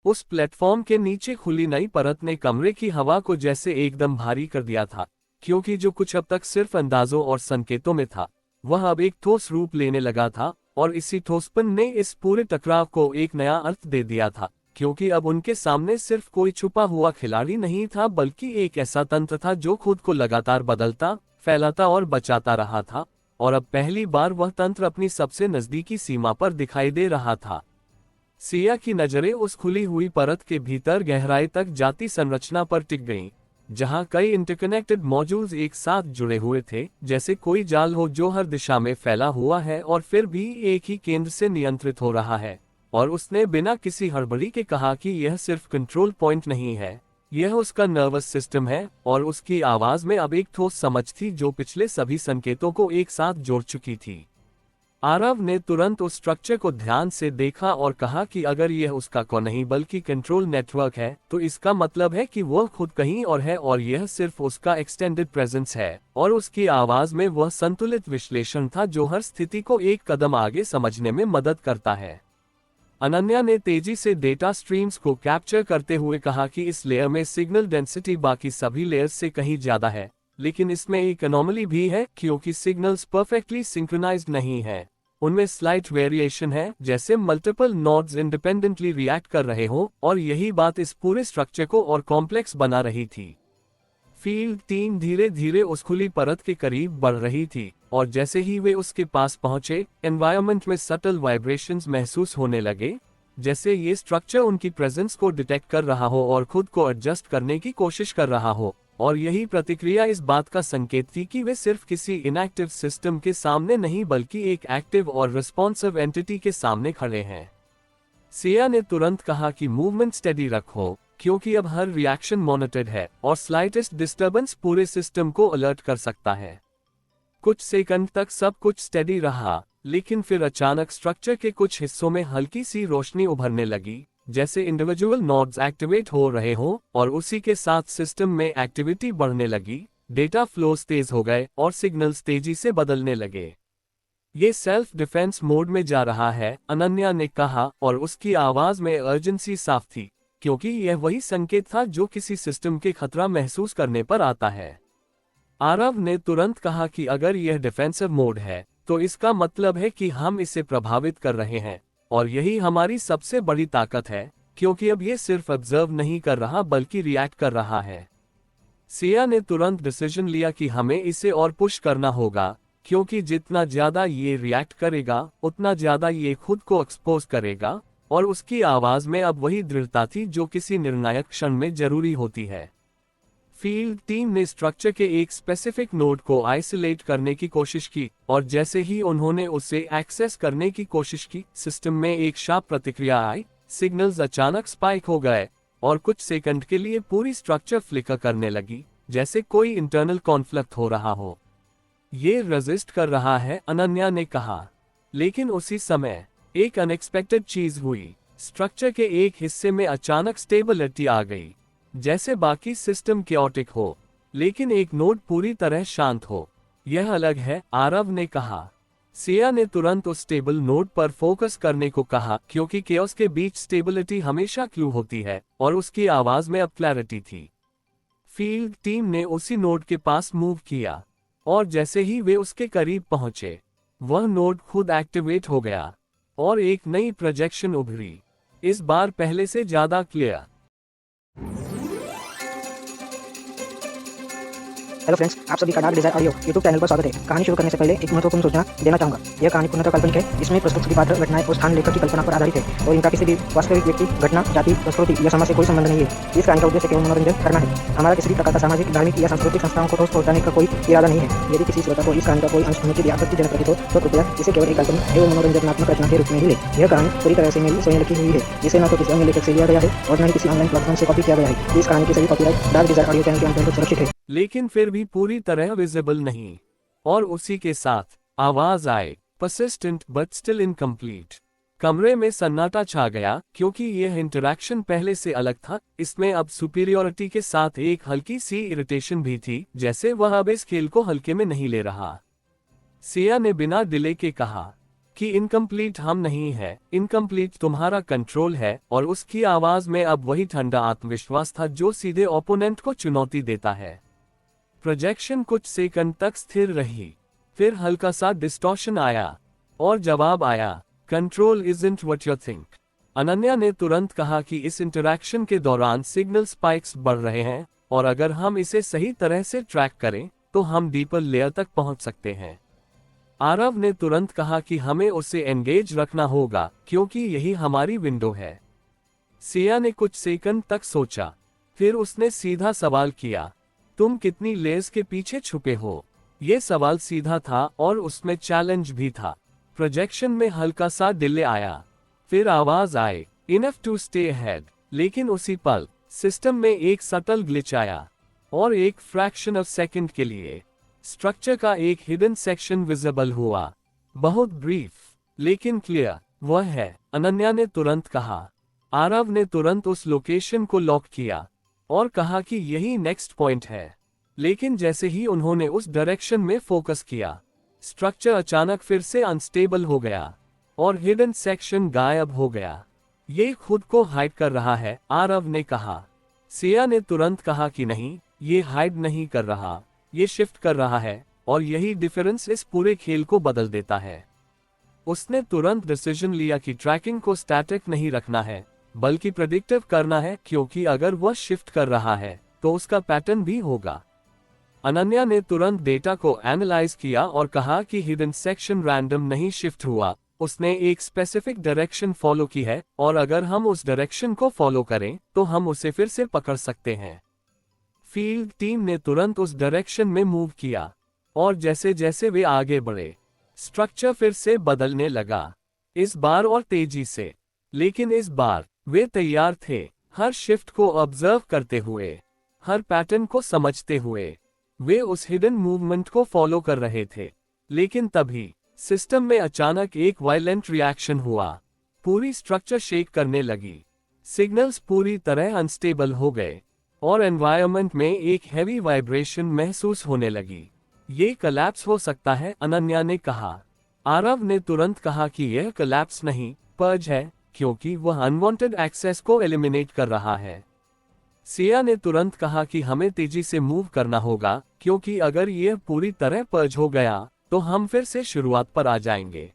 उस प्लेटफॉर्म के नीचे खुली नई परत ने कमरे की हवा को जैसे एकदम भारी कर दिया था, क्योंकि जो कुछ अब तक सिर्फ अंदाजों और संकेतों में था, वह अब एक ठोस रूप लेने लगा था, और इसी ठोसपन ने इस पूरे टकराव को एक नया अर्थ दे दिया था, क्योंकि अब उनके सामने सिर्फ कोई छुपा हुआ खिलाड़ी नहीं था, बल्कि एक ऐसा तंत्र था जो खुद को लगातार बदलता, फैलाता और बचाता रहा था, और अब पहली बार वह तंत्र अपनी सबसे नजदीकी सीमा पर दिखाई दे रहा था। सिया की नजरें उस खुली हुई परत के भीतर गहराई तक जाती संरचना पर टिक गईं, जहां कई इंटरकनेक्टेड मॉड्यूल्स एक साथ जुड़े हुए थे, जैसे कोई जाल हो जो हर दिशा में फैला हुआ है और फिर भी एक ही केंद्र से नियंत्रित हो रहा है। और उसने बिना किसी हड़बड़ी के कहा कि यह सिर्फ कंट्रोल पॉइंट नहीं है, यह उसका नर्वस सिस्टम है, और उसकी आवाज में अब एक ठोस समझ थी जो पिछले सभी संकेतों को एक साथ जोड़ चुकी थी। आरव ने तुरंत उस स्ट्रक्चर को ध्यान से देखा और कहा कि अगर यह उसका को नहीं बल्कि कंट्रोल नेटवर्क है, तो इसका मतलब है कि वह खुद कहीं और है और यह सिर्फ उसका एक्सटेंडेड प्रेजेंस है। और उसकी आवाज में वह संतुलित विश्लेषण था जो हर स्थिति को एक कदम आगे समझने में मदद करता है। अनन्या ने तेजी से डेटा स्ट्रीम्स को कैप्चर करते हुए कहा कि इस लेयर में सिग्नल डेंसिटी बाकी सभी लेयर्स से कहीं ज्यादा है, लेकिन इसमें एक एनोमली भी है, क्योंकि सिग्नल्स परफेक्टली सिंक्रोनाइज्ड नहीं है। उनमें स्लाइट वेरिएशन है, जैसे मल्टीपल नोड्स इंडिपेंडेंटली रिएक्ट कर रहे हो, और यही बात इस पूरे स्ट्रक्चर को और कॉम्प्लेक्स बना रही थी। फील्ड टीम धीरे धीरे उस खुली परत के करीब बढ़ रही थी, और जैसे ही वे उसके पास पहुंचे, एनवायरनमेंट में सटल वाइब्रेशंस महसूस होने लगे, जैसे ये स्ट्रक्चर उनकी प्रेजेंस को डिटेक्ट कर रहा हो और खुद को एडजस्ट करने की कोशिश कर रहा हो। और यही प्रतिक्रिया इस बात का संकेत थी कि वे सिर्फ किसी इनएक्टिव सिस्टम के सामने नहीं बल्कि एक एक्टिव और रिस्पॉन्सिव एंटिटी के सामने खड़े हैं। सिया ने तुरंत कहा कि मूवमेंट स्टेडी रखो, क्योंकि अब हर रिएक्शन मॉनिटर्ड है और स्लाइटेस्ट डिस्टर्बेंस पूरे सिस्टम को अलर्ट कर सकता है। कुछ सेकंड तक सब कुछ स्टेडी रहा, लेकिन फिर अचानक स्ट्रक्चर के कुछ हिस्सों में हल्की सी रोशनी उभरने लगी, जैसे इंडिविजुअल नोड्स एक्टिवेट हो रहे हो, और उसी के साथ सिस्टम में एक्टिविटी बढ़ने लगी, डेटा फ्लोस तेज हो गए और सिग्नल्स तेजी से बदलने लगे। ये सेल्फ डिफेंस मोड में जा रहा है, अनन्या ने कहा, और उसकी आवाज में अर्जेंसी साफ थी, क्योंकि यह वही संकेत था जो किसी सिस्टम के खतरा महसूस करने पर आता है। आरव ने तुरंत कहा कि अगर यह डिफेंसिव मोड है, तो इसका मतलब है कि हम इसे प्रभावित कर रहे हैं, और यही हमारी सबसे बड़ी ताकत है, क्योंकि अब यह सिर्फ ऑब्जर्व नहीं कर रहा बल्कि रिएक्ट कर रहा है। सिया ने तुरंत डिसीजन लिया कि हमें इसे और पुश करना होगा, क्योंकि जितना ज्यादा ये रिएक्ट करेगा उतना ज्यादा ये खुद को एक्सपोज करेगा, और उसकी आवाज में अब वही दृढ़ता थी जो किसी निर्णायक क्षण में जरूरी होती है। फील्ड टीम ने स्ट्रक्चर के एक स्पेसिफिक नोड को आइसोलेट करने की कोशिश की, और जैसे ही उन्होंने उसे एक्सेस करने की कोशिश की, सिस्टम में एक शार्प प्रतिक्रिया आई, सिग्नल्स अचानक स्पाइक हो गए, और कुछ सेकंड के लिए पूरी स्ट्रक्चर फ्लिकर करने लगी, जैसे कोई इंटरनल कॉन्फ्लिक्ट हो रहा हो। ये रेजिस्ट कर रहा है, अनन्या ने कहा। लेकिन उसी समय एक अनएक्सपेक्टेड चीज हुई। स्ट्रक्चर के एक हिस्से में अचानक स्टेबिलिटी आ गई, जैसे बाकी सिस्टम कैओटिक हो, लेकिन एक नोड पूरी तरह शांत हो। यह अलग है, आरव ने कहा। सिया ने तुरंत उस स्टेबल नोड पर फोकस करने को कहा, क्योंकि केओस के बीच स्टेबिलिटी हमेशा क्लू होती है, और उसकी आवाज में अब क्लैरिटी थी। फील्ड टीम ने उसी नोड के पास मूव किया, और जैसे ही वे उसके करीब पहुंचे, वह नोड खुद एक्टिवेट हो गया, और एक नई प्रोजेक्शन उभरी, इस बार पहले से ज्यादा क्लियर। हेलो फ्रेंड्स, आप सभी का Dark Desire audio YouTube channel पर स्वागत है। कहानी शुरू करने से पहले एक महत्वपूर्ण सूचना देना चाहूंगा। यह कहानी पूर्णतः काल्पनिक है। इसमें प्रस्तुत सभी पात्र, घटनाएं और स्थान लेखक की कल्पना पर आधारित है, और इनका किसी भी वास्तविक व्यक्ति, घटना, जाति, संस्कृति या समाज से कोई संबंध नहीं है। इस कहानी का उद्देश्य केवल मनोरंजन करना है। हमारा किसी भी प्रकार का सामाजिक, धार्मिक या सांस्कृतिक संस्थाओं को ठोस पहुंचाने का कोई इरादा नहीं है। यदि किसी श्रोता को इस कहानी का कोई अंश सुनने के लिए आपत्तिजनक प्रतीत हो, तो कृपया इसे केवल एक काल्पनिक एवं मनोरंजनात्मक रचना के रूप में ही ले। यह कहानी पूरी तरह से मेरी स्वयं लिखी हुई है, जिसे न तो किसी अन्य लेखक से लिया गया है और न ही किसी ऑनलाइन प्लेटफॉर्म से कॉपी किया गया है। इस कहानी की सभी copyright Dark Desire audio channel के अंतर्गत सुरक्षित है, लेकिन फिर भी पूरी तरह विजिबल नहीं। और उसी के साथ आवाज आए, परसिस्टेंट बट स्टिल इनकम्प्लीट। कमरे में सन्नाटा छा गया, क्योंकि यह इंटरैक्शन पहले से अलग था। इसमें अब सुपीरियोरिटी के साथ एक हल्की सी इरिटेशन भी थी, जैसे वह अब इस खेल को हल्के में नहीं ले रहा। सिया ने बिना डिले के कहा, कि इनकम्प्लीट हम नहीं है, इनकम्प्लीट तुम्हारा कंट्रोल है। और उसकी आवाज में अब वही ठंडा आत्मविश्वास था जो सीधे ओपोनेंट को चुनौती देता है। प्रोजेक्शन कुछ सेकंड तक स्थिर रही, फिर हल्का सा डिस्टॉर्शन आया और जवाब आया, control isn't what you think. Ananya ने तुरंत कहा कि इस इंटरैक्शन के दौरान सिग्नल स्पाइक्स बढ़ रहे हैं और अगर हम इसे सही तरह से ट्रैक करें तो हम डीपर लेयर तक पहुंच सकते हैं। आरव ने तुरंत कहा कि हमें उसे एंगेज रखना होगा क्योंकि यही हमारी विंडो है। सिया ने कुछ सेकंड तक सोचा, फिर उसने सीधा सवाल किया, तुम कितनी लेयर्स के पीछे छुपे हो? ये सवाल सीधा था और उसमें चैलेंज भी था। प्रोजेक्शन में हल्का सा डिले आया, फिर आवाज आई, इनफ टू स्टे अहेड। लेकिन उसी पल सिस्टम में एक सटल ग्लिच आया और एक फ्रैक्शन ऑफ सेकंड के लिए स्ट्रक्चर का एक हिडन सेक्शन विजिबल हुआ। बहुत ब्रीफ लेकिन क्लियर। वह है, अनन्या ने तुरंत कहा। आरव ने तुरंत उस लोकेशन को लॉक किया और कहा कि यही नेक्स्ट पॉइंट है। लेकिन जैसे ही उन्होंने उस डायरेक्शन में फोकस किया, स्ट्रक्चर अचानक फिर से अनस्टेबल हो गया और हिडन सेक्शन गायब हो गया। ये खुद को हाइड कर रहा है, आरव ने कहा। सिया ने तुरंत कहा कि नहीं, ये हाइड नहीं कर रहा, ये शिफ्ट कर रहा है और यही डिफरेंस इस पूरे खेल को बदल देता है। उसने तुरंत डिसीजन लिया कि ट्रैकिंग को स्टैटिक नहीं रखना है बल्कि प्रेडिक्टिव करना है, क्योंकि अगर वह शिफ्ट कर रहा है तो उसका पैटर्न भी होगा। अनन्या ने तुरंत डेटा को एनालाइज किया और कहा कि हिडन सेक्शन रैंडम नहीं शिफ्ट हुआ, उसने एक स्पेसिफिक डायरेक्शन फॉलो की है और अगर हम उस डायरेक्शन को फॉलो करें तो हम उसे फिर से पकड़ सकते हैं। फील्ड टीम ने तुरंत उस डायरेक्शन में मूव किया और जैसे जैसे वे आगे बढ़े, स्ट्रक्चर फिर से बदलने लगा, इस बार और तेजी से। लेकिन इस बार वे तैयार थे, हर शिफ्ट को ऑब्जर्व करते हुए, हर पैटर्न को समझते हुए। वे उस हिडन मूवमेंट को फॉलो कर रहे थे। लेकिन तभी सिस्टम में अचानक एक वायलेंट रिएक्शन हुआ। पूरी स्ट्रक्चर शेक करने लगी, सिग्नल्स पूरी तरह अनस्टेबल हो गए और एनवायरनमेंट में एक हैवी वाइब्रेशन महसूस होने लगी। ये कोलैप्स हो सकता है, अनन्या ने कहा। आरव ने तुरंत कहा कि यह कोलैप्स नहीं, पर्ज है, क्योंकि वह अनवांटेड एक्सेस को एलिमिनेट कर रहा है। सिया ने तुरंत कहा कि हमें तेजी से मूव करना होगा, क्योंकि अगर यह पूरी तरह पर्ज हो गया तो हम फिर से शुरुआत पर आ जाएंगे।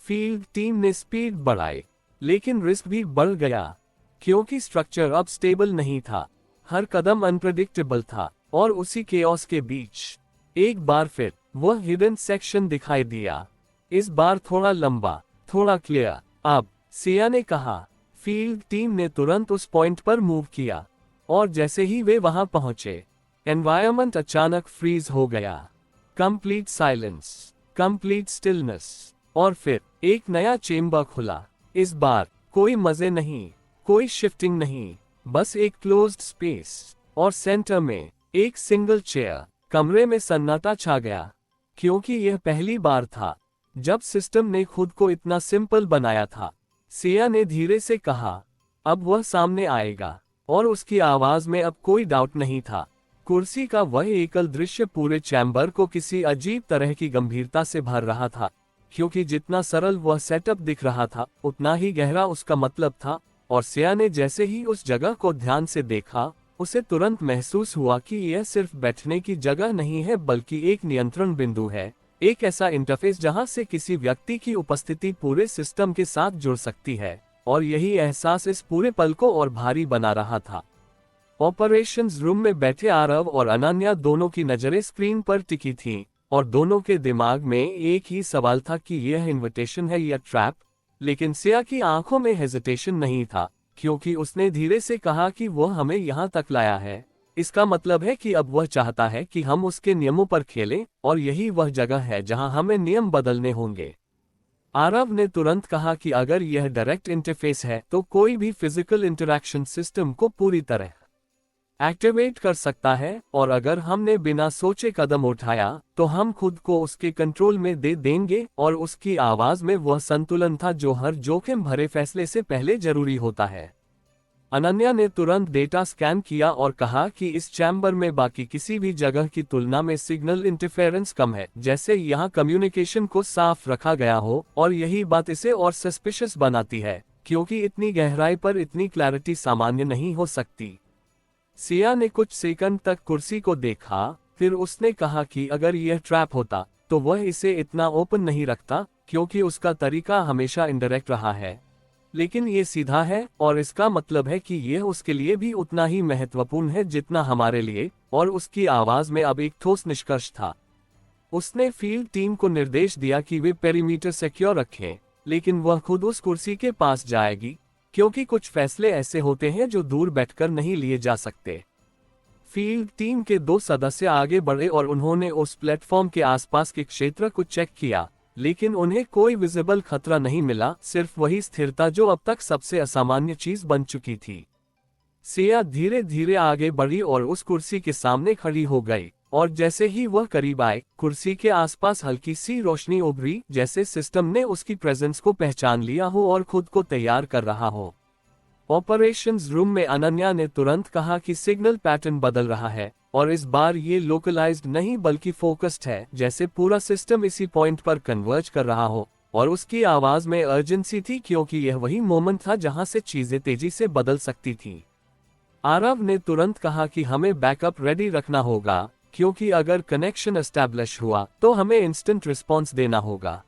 फील्ड टीम ने स्पीड बढ़ाई, लेकिन रिस्क भी बढ़ गया, क्योंकि स्ट्रक्चर अब स्टेबल नहीं था, हर कदम अनप्रेडिक्टेबल था। और उसी केओस के बीच एक बार फिर वह हिडन सेक्शन दिखाई दिया, इस बार थोड़ा लंबा, थोड़ा क्लियर। अब सिया ने कहा। फील्ड टीम ने तुरंत उस पॉइंट पर मूव किया और जैसे ही वे वहां पहुंचे, एनवायरनमेंट अचानक फ्रीज हो गया। Complete silence, complete stillness. और फिर एक नया चेम्बर खुला। इस बार कोई मजे नहीं, कोई शिफ्टिंग नहीं, बस एक क्लोज्ड स्पेस और सेंटर में एक सिंगल चेयर। कमरे में सन्नाटा छा गया, क्योंकि यह पहली बार था जब सिस्टम ने खुद को इतना सिंपल बनाया था। सिया ने धीरे से कहा, अब वह सामने आएगा। और उसकी आवाज में अब कोई डाउट नहीं था। कुर्सी का वह एकल दृश्य पूरे चैम्बर को किसी अजीब तरह की गंभीरता से भर रहा था, क्योंकि जितना सरल वह सेटअप दिख रहा था उतना ही गहरा उसका मतलब था। और सिया ने जैसे ही उस जगह को ध्यान से देखा, उसे तुरंत महसूस हुआ कि यह सिर्फ बैठने की जगह नहीं है बल्कि एक नियंत्रण बिंदु है, एक ऐसा इंटरफेस जहां से किसी व्यक्ति की उपस्थिति पूरे सिस्टम के साथ जुड़ सकती है। और यही एहसास इस पूरे पल को और भारी बना रहा था। ऑपरेशंस रूम में बैठे आरव और अनन्या दोनों की नजरें स्क्रीन पर टिकी थीं और दोनों के दिमाग में एक ही सवाल था कि यह इनविटेशन है या ट्रैप। लेकिन सिया की आंखों में हेजिटेशन नहीं था, क्योंकि उसने धीरे से कहा कि वह हमें यहाँ तक लाया है, इसका मतलब है कि अब वह चाहता है कि हम उसके नियमों पर खेलें और यही वह जगह है जहां हमें नियम बदलने होंगे। आरव ने तुरंत कहा कि अगर यह डायरेक्ट इंटरफेस है तो कोई भी फिजिकल इंटरैक्शन सिस्टम को पूरी तरह एक्टिवेट कर सकता है, और अगर हमने बिना सोचे कदम उठाया तो हम खुद को उसके कंट्रोल में दे देंगे। और उसकी आवाज में वह संतुलन था जो हर जोखिम भरे फैसले से पहले जरूरी होता है। अनन्या ने तुरंत डेटा स्कैन किया और कहा कि इस चैम्बर में बाकी किसी भी जगह की तुलना में सिग्नल इंटरफेरेंस कम है, जैसे यहाँ कम्युनिकेशन को साफ रखा गया हो, और यही बात इसे और सस्पिशियस बनाती है, क्योंकि इतनी गहराई पर इतनी क्लैरिटी सामान्य नहीं हो सकती। सिया ने कुछ सेकंड तक कुर्सी को देखा, फिर उसने कहा कि अगर यह ट्रैप होता तो वह इसे इतना ओपन नहीं रखता, क्योंकि उसका तरीका हमेशा इनडायरेक्ट रहा है। लेकिन ये सीधा है, और इसका मतलब है कि यह उसके लिए भी उतना ही महत्वपूर्ण है जितना हमारे लिए, और उसकी आवाज में अब एक ठोस निष्कर्ष था। उसने फील्ड टीम को निर्देश दिया कि वे पेरीमीटर सिक्योर रखें, लेकिन वह खुद उस कुर्सी के पास जाएगी, क्योंकि कुछ फैसले ऐसे होते हैं जो दूर बैठकर नहीं लिए जा सकते। फील्ड टीम के 2 सदस्य आगे बढ़े और उन्होंने उस प्लेटफॉर्म के आसपास के क्षेत्र को चेक किया, लेकिन उन्हें कोई विजिबल खतरा नहीं मिला, सिर्फ वही स्थिरता जो अब तक सबसे असामान्य चीज बन चुकी थी। सिया धीरे धीरे आगे बढ़ी और उस कुर्सी के सामने खड़ी हो गई, और जैसे ही वह करीब आए, कुर्सी के आसपास हल्की सी रोशनी उभरी, जैसे सिस्टम ने उसकी प्रेजेंस को पहचान लिया हो और खुद को तैयार कर रहा हो। ऑपरेशंस रूम में अनन्या ने तुरंत कहा कि सिग्नल पैटर्न बदल रहा है, और इस बार ये लोकलाइज्ड नहीं बल्कि फोकस्ड है, जैसे पूरा सिस्टम इसी पॉइंट पर कन्वर्ज कर रहा हो। और उसकी आवाज में अर्जेंसी थी, क्योंकि यह वही मोमेंट था जहां से चीजें तेजी से बदल सकती थी। आरव ने तुरंत कहा कि हमें बैकअप रेडी रखना होगा, क्योंकि अगर कनेक्शन एस्टैब्लिश हुआ तो हमें इंस्टेंट रिस्पॉन्स देना होगा।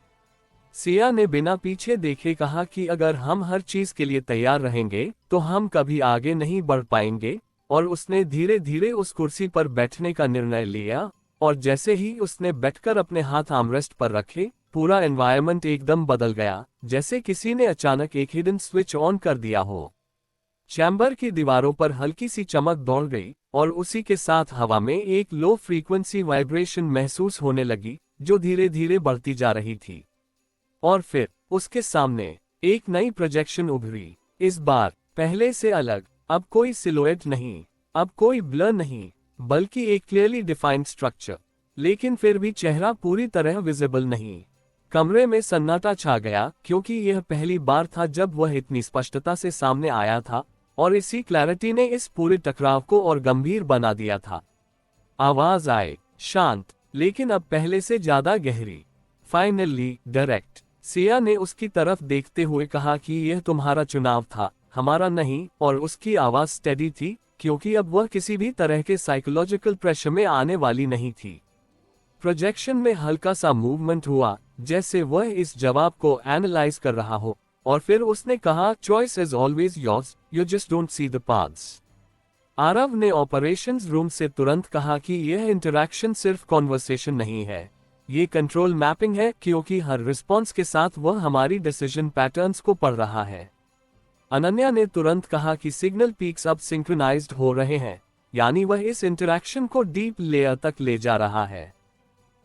सिया ने बिना पीछे देखे कहा कि अगर हम हर चीज के लिए तैयार रहेंगे तो हम कभी आगे नहीं बढ़ पाएंगे, और उसने धीरे धीरे उस कुर्सी पर बैठने का निर्णय लिया, और जैसे ही उसने बैठकर अपने हाथ आर्मरेस्ट पर रखे, पूरा एनवायरनमेंट एकदम बदल गया, जैसे किसी ने अचानक एक हिडन स्विच ऑन कर दिया हो। चैम्बर की दीवारों पर हल्की सी चमक दौड़ गई, और उसी के साथ हवा में एक लो फ्रीक्वेंसी वाइब्रेशन महसूस होने लगी, जो धीरे धीरे बढ़ती जा रही थी। और फिर उसके सामने एक नई प्रोजेक्शन उभरी, इस बार पहले से अलग। अब कोई सिलुएट नहीं, अब कोई ब्लर नहीं, बल्कि एक क्लियरली डिफाइंड स्ट्रक्चर, लेकिन फिर भी चेहरा पूरी तरह विजिबल नहीं। कमरे में सन्नाटा छा गया, क्योंकि यह पहली बार था जब वह इतनी स्पष्टता से सामने आया था, और इसी क्लैरिटी ने इस पूरे टकराव को और गंभीर बना दिया था। आवाज आए, शांत, लेकिन अब पहले से ज्यादा गहरी। Finally direct. सिया ने उसकी तरफ देखते हुए कहा कि यह तुम्हारा चुनाव था, हमारा नहीं, और उसकी आवाज स्टेडी थी, क्योंकि अब वह किसी भी तरह के साइकोलॉजिकल प्रेशर में आने वाली नहीं थी। प्रोजेक्शन में हल्का सा मूवमेंट हुआ, जैसे वह इस जवाब को एनालाइज कर रहा हो, और फिर उसने कहा, choice is always yours, you just don't see the paths. Aarav ने ऑपरेशंस रूम से तुरंत कहा कि यह इंटरैक्शन सिर्फ कॉन्वर्सेशन नहीं है, ये कंट्रोल मैपिंग है, क्योंकि हर रिस्पॉन्स के साथ वह हमारी डिसीजन पैटर्न्स को पढ़ रहा है। अनन्या ने तुरंत कहा कि सिग्नल पीक्स अब सिंक्रोनाइज्ड हो रहे हैं, यानी वह इस इंटरैक्शन को डीप लेयर तक ले जा रहा है।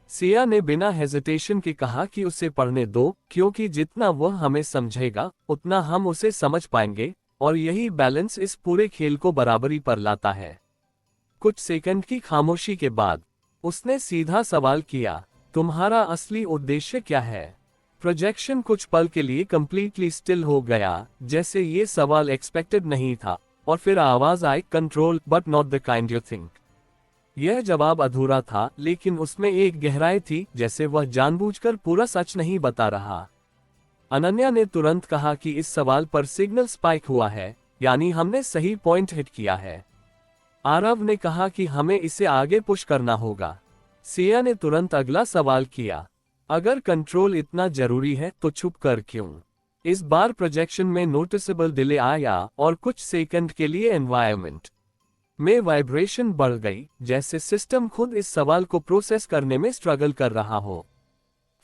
सिया ने बिना हेजिटेशन के कहा कि उसे पढ़ने दो, क्योंकि जितना वह हमें समझेगा उतना हम उसे समझ पाएंगे, और यही बैलेंस इस पूरे खेल को बराबरी पर लाता है। कुछ सेकंड की खामोशी के बाद उसने सीधा सवाल किया, तुम्हारा असली उद्देश्य क्या है? प्रोजेक्शन कुछ पल के लिए कंप्लीटली स्टिल हो गया, जैसे ये सवाल एक्सपेक्टेड नहीं था, और फिर आवाज आई, control, but not the kind you think. यह जवाब अधूरा था, लेकिन उसमें एक गहराई थी, जैसे वह जानबूझकर पूरा सच नहीं बता रहा। अनन्या ने तुरंत कहा कि इस सवाल पर सिग्नल स्पाइक हुआ है, यानी हमने सही पॉइंट हिट किया है। आरव ने कहा कि हमें इसे आगे पुश करना होगा। सिया ने तुरंत अगला सवाल किया, अगर कंट्रोल इतना जरूरी है तो छुप कर क्यों? इस बार प्रोजेक्शन में नोटिसेबल डिले आया, और कुछ सेकंड के लिए एनवायरनमेंट में वाइब्रेशन बढ़ गई, जैसे सिस्टम खुद इस सवाल को प्रोसेस करने में स्ट्रगल कर रहा हो।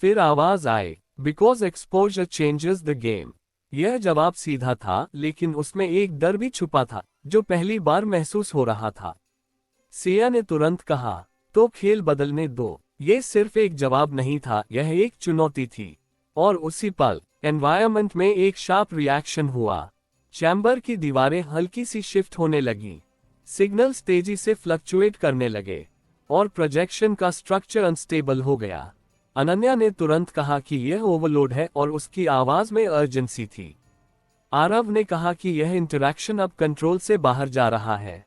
फिर आवाज आए, because exposure changes the game. यह जवाब सीधा था, लेकिन उसमें एक डर भी छुपा था, जो पहली बार महसूस हो रहा था। सिया ने तुरंत कहा, तो खेल बदलने दो। ये सिर्फ एक जवाब नहीं था, यह एक चुनौती थी। और उसी पल एनवायरनमेंट में एक शार्प रिएक्शन हुआ। चैम्बर की दीवारें हल्की सी शिफ्ट होने लगी, सिग्नल्स तेजी से फ्लक्चुएट करने लगे, और प्रोजेक्शन का स्ट्रक्चर अनस्टेबल हो गया। अनन्या ने तुरंत कहा कि यह ओवरलोड है, और उसकी आवाज में अर्जेंसी थी। आरव ने कहा कि यह इंटरैक्शन अब कंट्रोल से बाहर जा रहा है।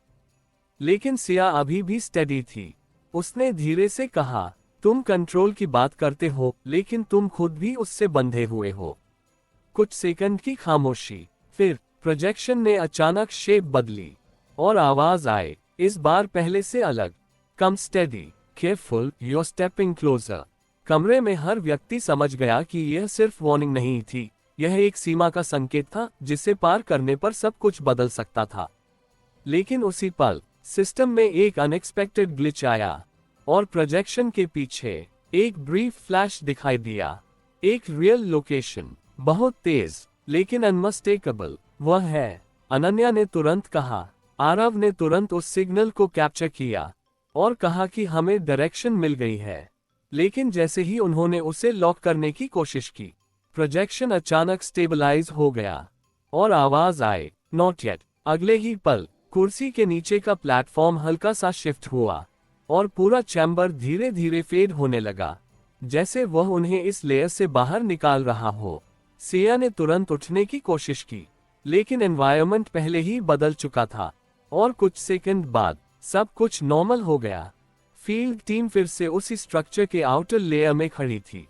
लेकिन सिया अभी भी स्टेडी थी। उसने धीरे से कहा, तुम कंट्रोल की बात करते हो, लेकिन तुम खुद भी उससे बंधे हुए हो। कुछ सेकंड की खामोशी, फिर प्रोजेक्शन ने अचानक शेप बदली और आवाज आए, इस बार पहले से अलग, कम steady, careful, you're stepping closer. कमरे में हर व्यक्ति समझ गया कि यह सिर्फ वार्निंग नहीं थी, यह एक सीमा का संकेत था जिसे पार करने पर सब कुछ बदल सकता था। लेकिन उसी पल सिस्टम में एक अनएक्सपेक्टेड ग्लिच आया और प्रोजेक्शन के पीछे एक ब्रीफ फ्लैश दिखाई दिया। एक रियल लोकेशन, बहुत तेज लेकिन अनमिस्टेकेबल। वह है, अनन्या ने तुरंत कहा। आरव ने तुरंत उस सिग्नल को कैप्चर किया और कहा कि हमें डायरेक्शन मिल गई है। लेकिन जैसे ही उन्होंने उसे लॉक करने की कोशिश की, प्रोजेक्शन अचानक स्टेबलाइज हो गया और आवाज आई, नॉट येट। अगले ही पल कुर्सी के नीचे का प्लेटफॉर्म हल्का सा शिफ्ट हुआ और पूरा चैम्बर धीरे धीरे फेड होने लगा, जैसे वह उन्हें इस लेयर से बाहर निकाल रहा हो। सिया ने तुरंत उठने की कोशिश की, लेकिन एनवायरनमेंट पहले ही बदल चुका था और कुछ सेकंड बाद सब कुछ नॉर्मल हो गया। फील्ड टीम फिर से उसी स्ट्रक्चर के आउटर लेयर में खड़ी थी,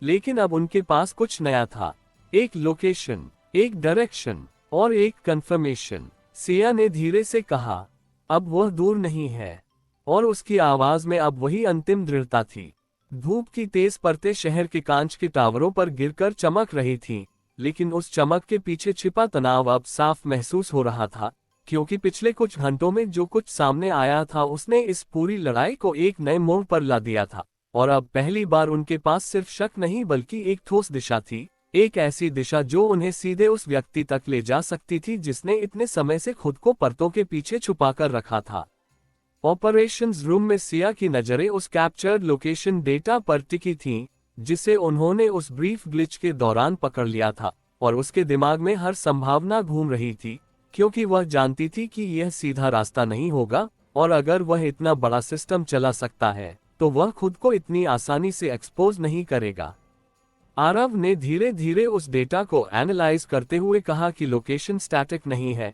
लेकिन अब उनके पास कुछ नया था, एक लोकेशन, एक डायरेक्शन और एक कंफर्मेशन। सिया ने धीरे से कहा, अब वह दूर नहीं है, और उसकी आवाज में अब वही अंतिम दृढ़ता थी। धूप की तेज परतें शहर के कांच के टावरों पर गिरकर चमक रही थीं, लेकिन उस चमक के पीछे छिपा तनाव अब साफ महसूस हो रहा था, क्योंकि पिछले कुछ घंटों में जो कुछ सामने आया था उसने इस पूरी लड़ाई को एक नए मोड़ पर ला दिया था। और अब पहली बार उनके पास सिर्फ शक नहीं बल्कि एक ठोस दिशा थी, एक ऐसी दिशा जो उन्हें सीधे उस व्यक्ति तक ले जा सकती थी जिसने इतने समय से खुद को परतों के पीछे छुपाकर रखा था। ऑपरेशंस रूम में सिया की नजरें उस कैप्चर्ड लोकेशन डेटा पर टिकी थीं, जिसे उन्होंने उस ब्रीफ ग्लिच के दौरान पकड़ लिया था, और उसके दिमाग में हर संभावना घूम रही थी, क्योंकि वह जानती थी कि यह सीधा रास्ता नहीं होगा, और अगर वह इतना बड़ा सिस्टम चला सकता है तो वह खुद को इतनी आसानी से एक्सपोज नहीं करेगा। आरव ने धीरे धीरे उस डेटा को एनालाइज करते हुए कहा कि लोकेशन स्टैटिक नहीं है,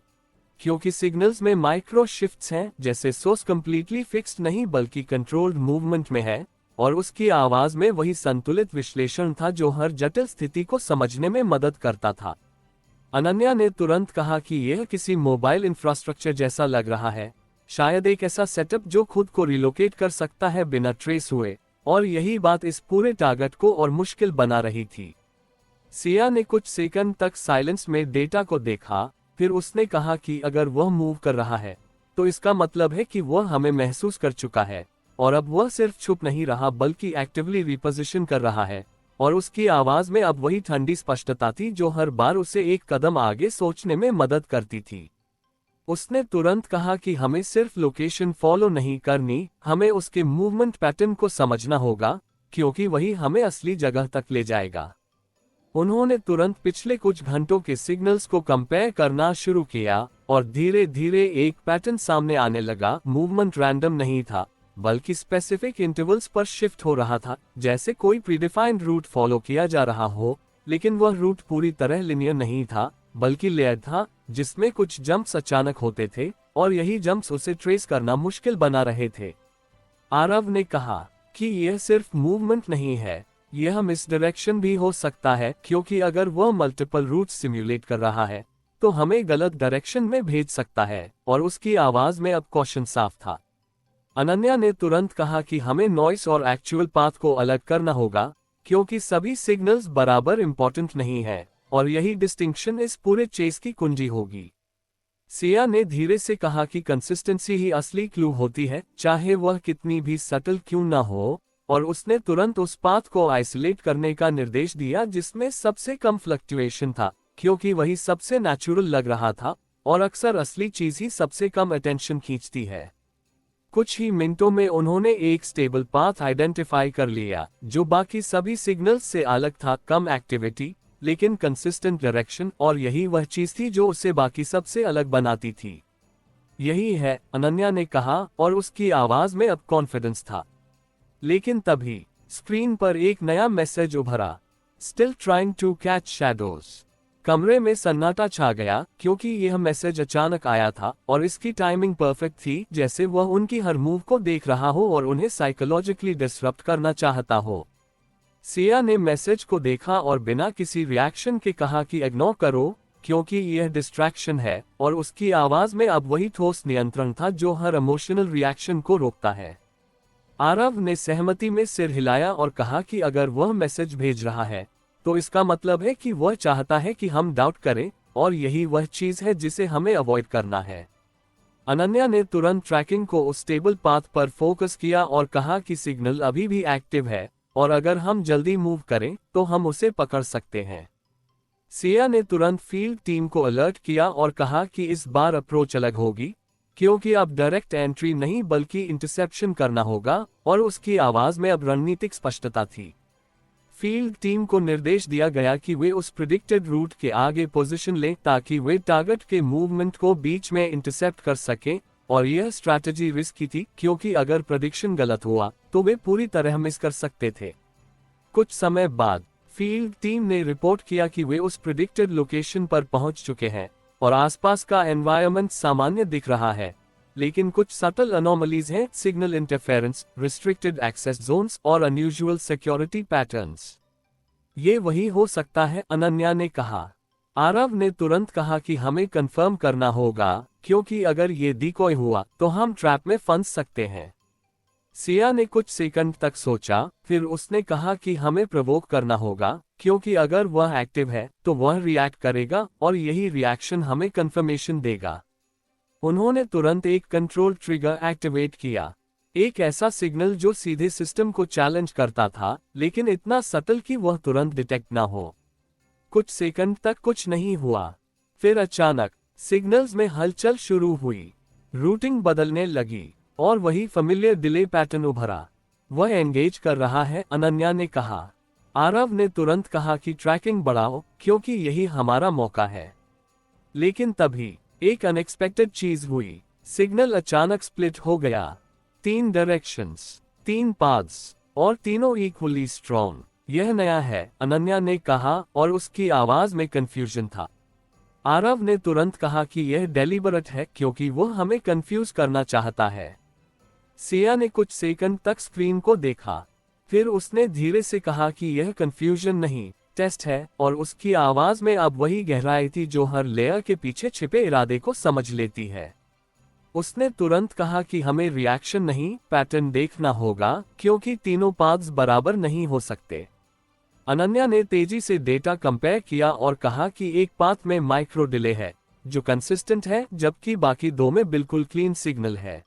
क्योंकि सिग्नल्स में माइक्रो शिफ्ट्स हैं, जैसे सोर्स कंप्लीटली फिक्स्ड नहीं बल्कि कंट्रोल्ड मूवमेंट में है, और उसकी आवाज में वही संतुलित विश्लेषण था जो हर जटिल स्थिति को समझने में मदद करता था। अनन्या ने तुरंत कहा कि यह किसी मोबाइल इंफ्रास्ट्रक्चर जैसा लग रहा है, शायद एक ऐसा सेटअप जो खुद को रिलोकेट कर सकता है बिना ट्रेस हुए, और यही बात इस पूरे टारगेट को और मुश्किल बना रही थी। सिया ने कुछ सेकंड तक साइलेंस में डेटा को देखा, फिर उसने कहा कि अगर वह मूव कर रहा है तो इसका मतलब है कि वह हमें महसूस कर चुका है, और अब वह सिर्फ छुप नहीं रहा बल्कि एक्टिवली रिपोजिशन कर रहा है। और उसकी आवाज में अब वही ठंडी स्पष्टता थी जो हर बार उसे एक कदम आगे सोचने में मदद करती थी। उसने तुरंत कहा कि हमें सिर्फ लोकेशन फॉलो नहीं करनी, हमें उसके मूवमेंट पैटर्न को समझना होगा, क्योंकि वही हमें असली जगह तक ले जाएगा। उन्होंने तुरंत पिछले कुछ घंटों के सिग्नल्स को कंपेयर करना शुरू किया, और धीरे धीरे एक पैटर्न सामने आने लगा। मूवमेंट रैंडम नहीं था, बल्कि स्पेसिफिक इंटरवल्स पर शिफ्ट हो रहा था, जैसे कोई प्रीडिफाइंड रूट फॉलो किया जा रहा हो, लेकिन वह रूट पूरी तरह लिनियर नहीं था, बल्कि लेयर था, जिसमें कुछ जंप्स अचानक होते थे, और यही जंप्स उसे ट्रेस करना मुश्किल बना रहे थे। आरव ने कहा कि यह सिर्फ मूवमेंट नहीं है, यह मिसडायरेक्शन भी हो सकता है, क्योंकि अगर वह मल्टीपल रूट सिम्युलेट कर रहा है तो हमें गलत डायरेक्शन में भेज सकता है, और उसकी आवाज में अब कॉशन साफ था। अनन्या ने तुरंत कहा कि हमें नॉइस और एक्चुअल पाथ को अलग करना होगा, क्योंकि सभी सिग्नल्स बराबर इंपॉर्टेंट नहीं है, और यही डिस्टिंक्शन इस पूरे चेस की कुंजी होगी। सिया ने धीरे से कहा कि कंसिस्टेंसी ही असली क्लू होती है, चाहे वह कितनी भी सटल क्यों ना हो, और उसने तुरंत उस पाथ को आइसोलेट करने का निर्देश दिया जिसमें सबसे कम फ्लक्चुएशन था, क्योंकि वही सबसे नेचुरल लग रहा था, और अक्सर असली चीज ही सबसे कम अटेंशन खींचती है। कुछ ही मिनटों में उन्होंने एक स्टेबल पाथ आइडेंटिफाई कर लिया, जो बाकी सभी सिग्नल्स से अलग था, कम एक्टिविटी लेकिन कंसिस्टेंट डायरेक्शन, और यही वह चीज थी जो उसे बाकी सबसे अलग बनाती थी। यही है, अनन्या ने कहा, और उसकी आवाज में अब कॉन्फिडेंस था। लेकिन तभी स्क्रीन पर एक नया मैसेज उभरा, still trying to catch shadows. कमरे में सन्नाटा छा गया क्योंकि यह मैसेज अचानक आया था और इसकी टाइमिंग परफेक्ट थी, जैसे वह उनकी हर मूव को देख रहा हो और उन्हें साइकोलॉजिकली डिसरप्ट करना चाहता हो। सिया ने मैसेज को देखा और बिना किसी रिएक्शन के कहा कि इग्नोर करो, क्योंकि यह डिस्ट्रैक्शन है, और उसकी आवाज में अब वही ठोस नियंत्रण था जो हर इमोशनल रिएक्शन को रोकता है। आरव ने सहमति में सिर हिलाया और कहा कि अगर वह मैसेज भेज रहा है तो इसका मतलब है कि वह चाहता है कि हम डाउट करें, और यही वह चीज है जिसे हमें अवॉइड करना है। अनन्या ने तुरंत ट्रैकिंग को उस स्टेबल पाथ पर फोकस किया और कहा कि सिग्नल अभी भी एक्टिव है और अगर हम जल्दी मूव करें तो हम उसे पकड़ सकते हैं। सिया ने तुरंत फील्ड टीम को अलर्ट किया और कहा कि इस बार अप्रोच अलग होगी, क्योंकि अब डायरेक्ट एंट्री नहीं बल्कि इंटरसेप्शन करना होगा, और उसकी आवाज में अब रणनीतिक स्पष्टता थी। फील्ड टीम को निर्देश दिया गया कि वे उस प्रिडिक्टेड रूट के आगे पोजीशन लें ताकि वे टारगेट के मूवमेंट को बीच में इंटरसेप्ट कर सकें, और यह स्ट्रैटेजी रिस्की थी क्योंकि अगर प्रेडिक्शन गलत हुआ तो वे पूरी तरह मिस कर सकते थे। कुछ समय बाद फील्ड टीम ने रिपोर्ट किया कि वे उस प्रिडिक्टेड लोकेशन पर पहुंच चुके हैं और आसपास का एनवायरनमेंट सामान्य दिख रहा है, लेकिन कुछ सटल अनोमलीज हैं, signal interference, restricted access zones और अनयूजुअल सिक्योरिटी पैटर्न्स। ये वही हो सकता है, अनन्या ने कहा। आरव ने तुरंत कहा कि हमें कंफर्म करना होगा, क्योंकि अगर ये डिकॉय हुआ तो हम ट्रैप में फंस सकते हैं। सिया ने कुछ सेकंड तक सोचा, फिर उसने कहा कि हमें प्रोवोक करना होगा, क्योंकि अगर वह एक्टिव है तो वह रिएक्ट करेगा और यही रिएक्शन हमें कंफर्मेशन देगा। उन्होंने तुरंत एक कंट्रोल ट्रिगर एक्टिवेट किया, एक ऐसा सिग्नल जो सीधे सिस्टम को चैलेंज करता था, लेकिन इतना सटल कि वह तुरंत डिटेक्ट ना हो। कुछ सेकंड तक कुछ नहीं हुआ, फिर अचानक सिग्नल्स में हलचल शुरू हुई, रूटिंग बदलने लगी और वही फेमिलियर डिले पैटर्न उभरा। वह एंगेज कर रहा है, अनन्या ने कहा। आरव ने तुरंत कहा कि ट्रैकिंग बढ़ाओ, क्योंकि यही हमारा मौका है। लेकिन तभी एक अनएक्सपेक्टेड चीज हुई, सिग्नल अचानक स्प्लिट हो गया। 3 डायरेक्शंस, 3 पाथ्स, और तीनों इक्वली स्ट्रॉन्ग। यह नया है, अनन्या ने कहा, और उसकी आवाज में कंफ्यूजन था। आरव ने तुरंत कहा कि यह डेलिबरेट है क्योंकि वह हमें कंफ्यूज करना चाहता है। सिया ने कुछ सेकंड तक स्क्रीन को देखा, फिर उसने धीरे से कहा कि यह कंफ्यूजन नहीं, टेस्ट है, और उसकी आवाज में अब वही गहराई थी जो हर लेयर के पीछे छिपे इरादे को समझ लेती है। उसने तुरंत कहा कि हमें रिएक्शन नहीं, पैटर्न देखना होगा, क्योंकि तीनों पाथ्स बराबर नहीं हो सकते। अनन्या ने तेजी से डेटा कंपेयर किया और कहा कि एक पाथ में माइक्रो डिले है जो कंसिस्टेंट है, जबकि बाकी 2 में बिल्कुल क्लीन सिग्नल है।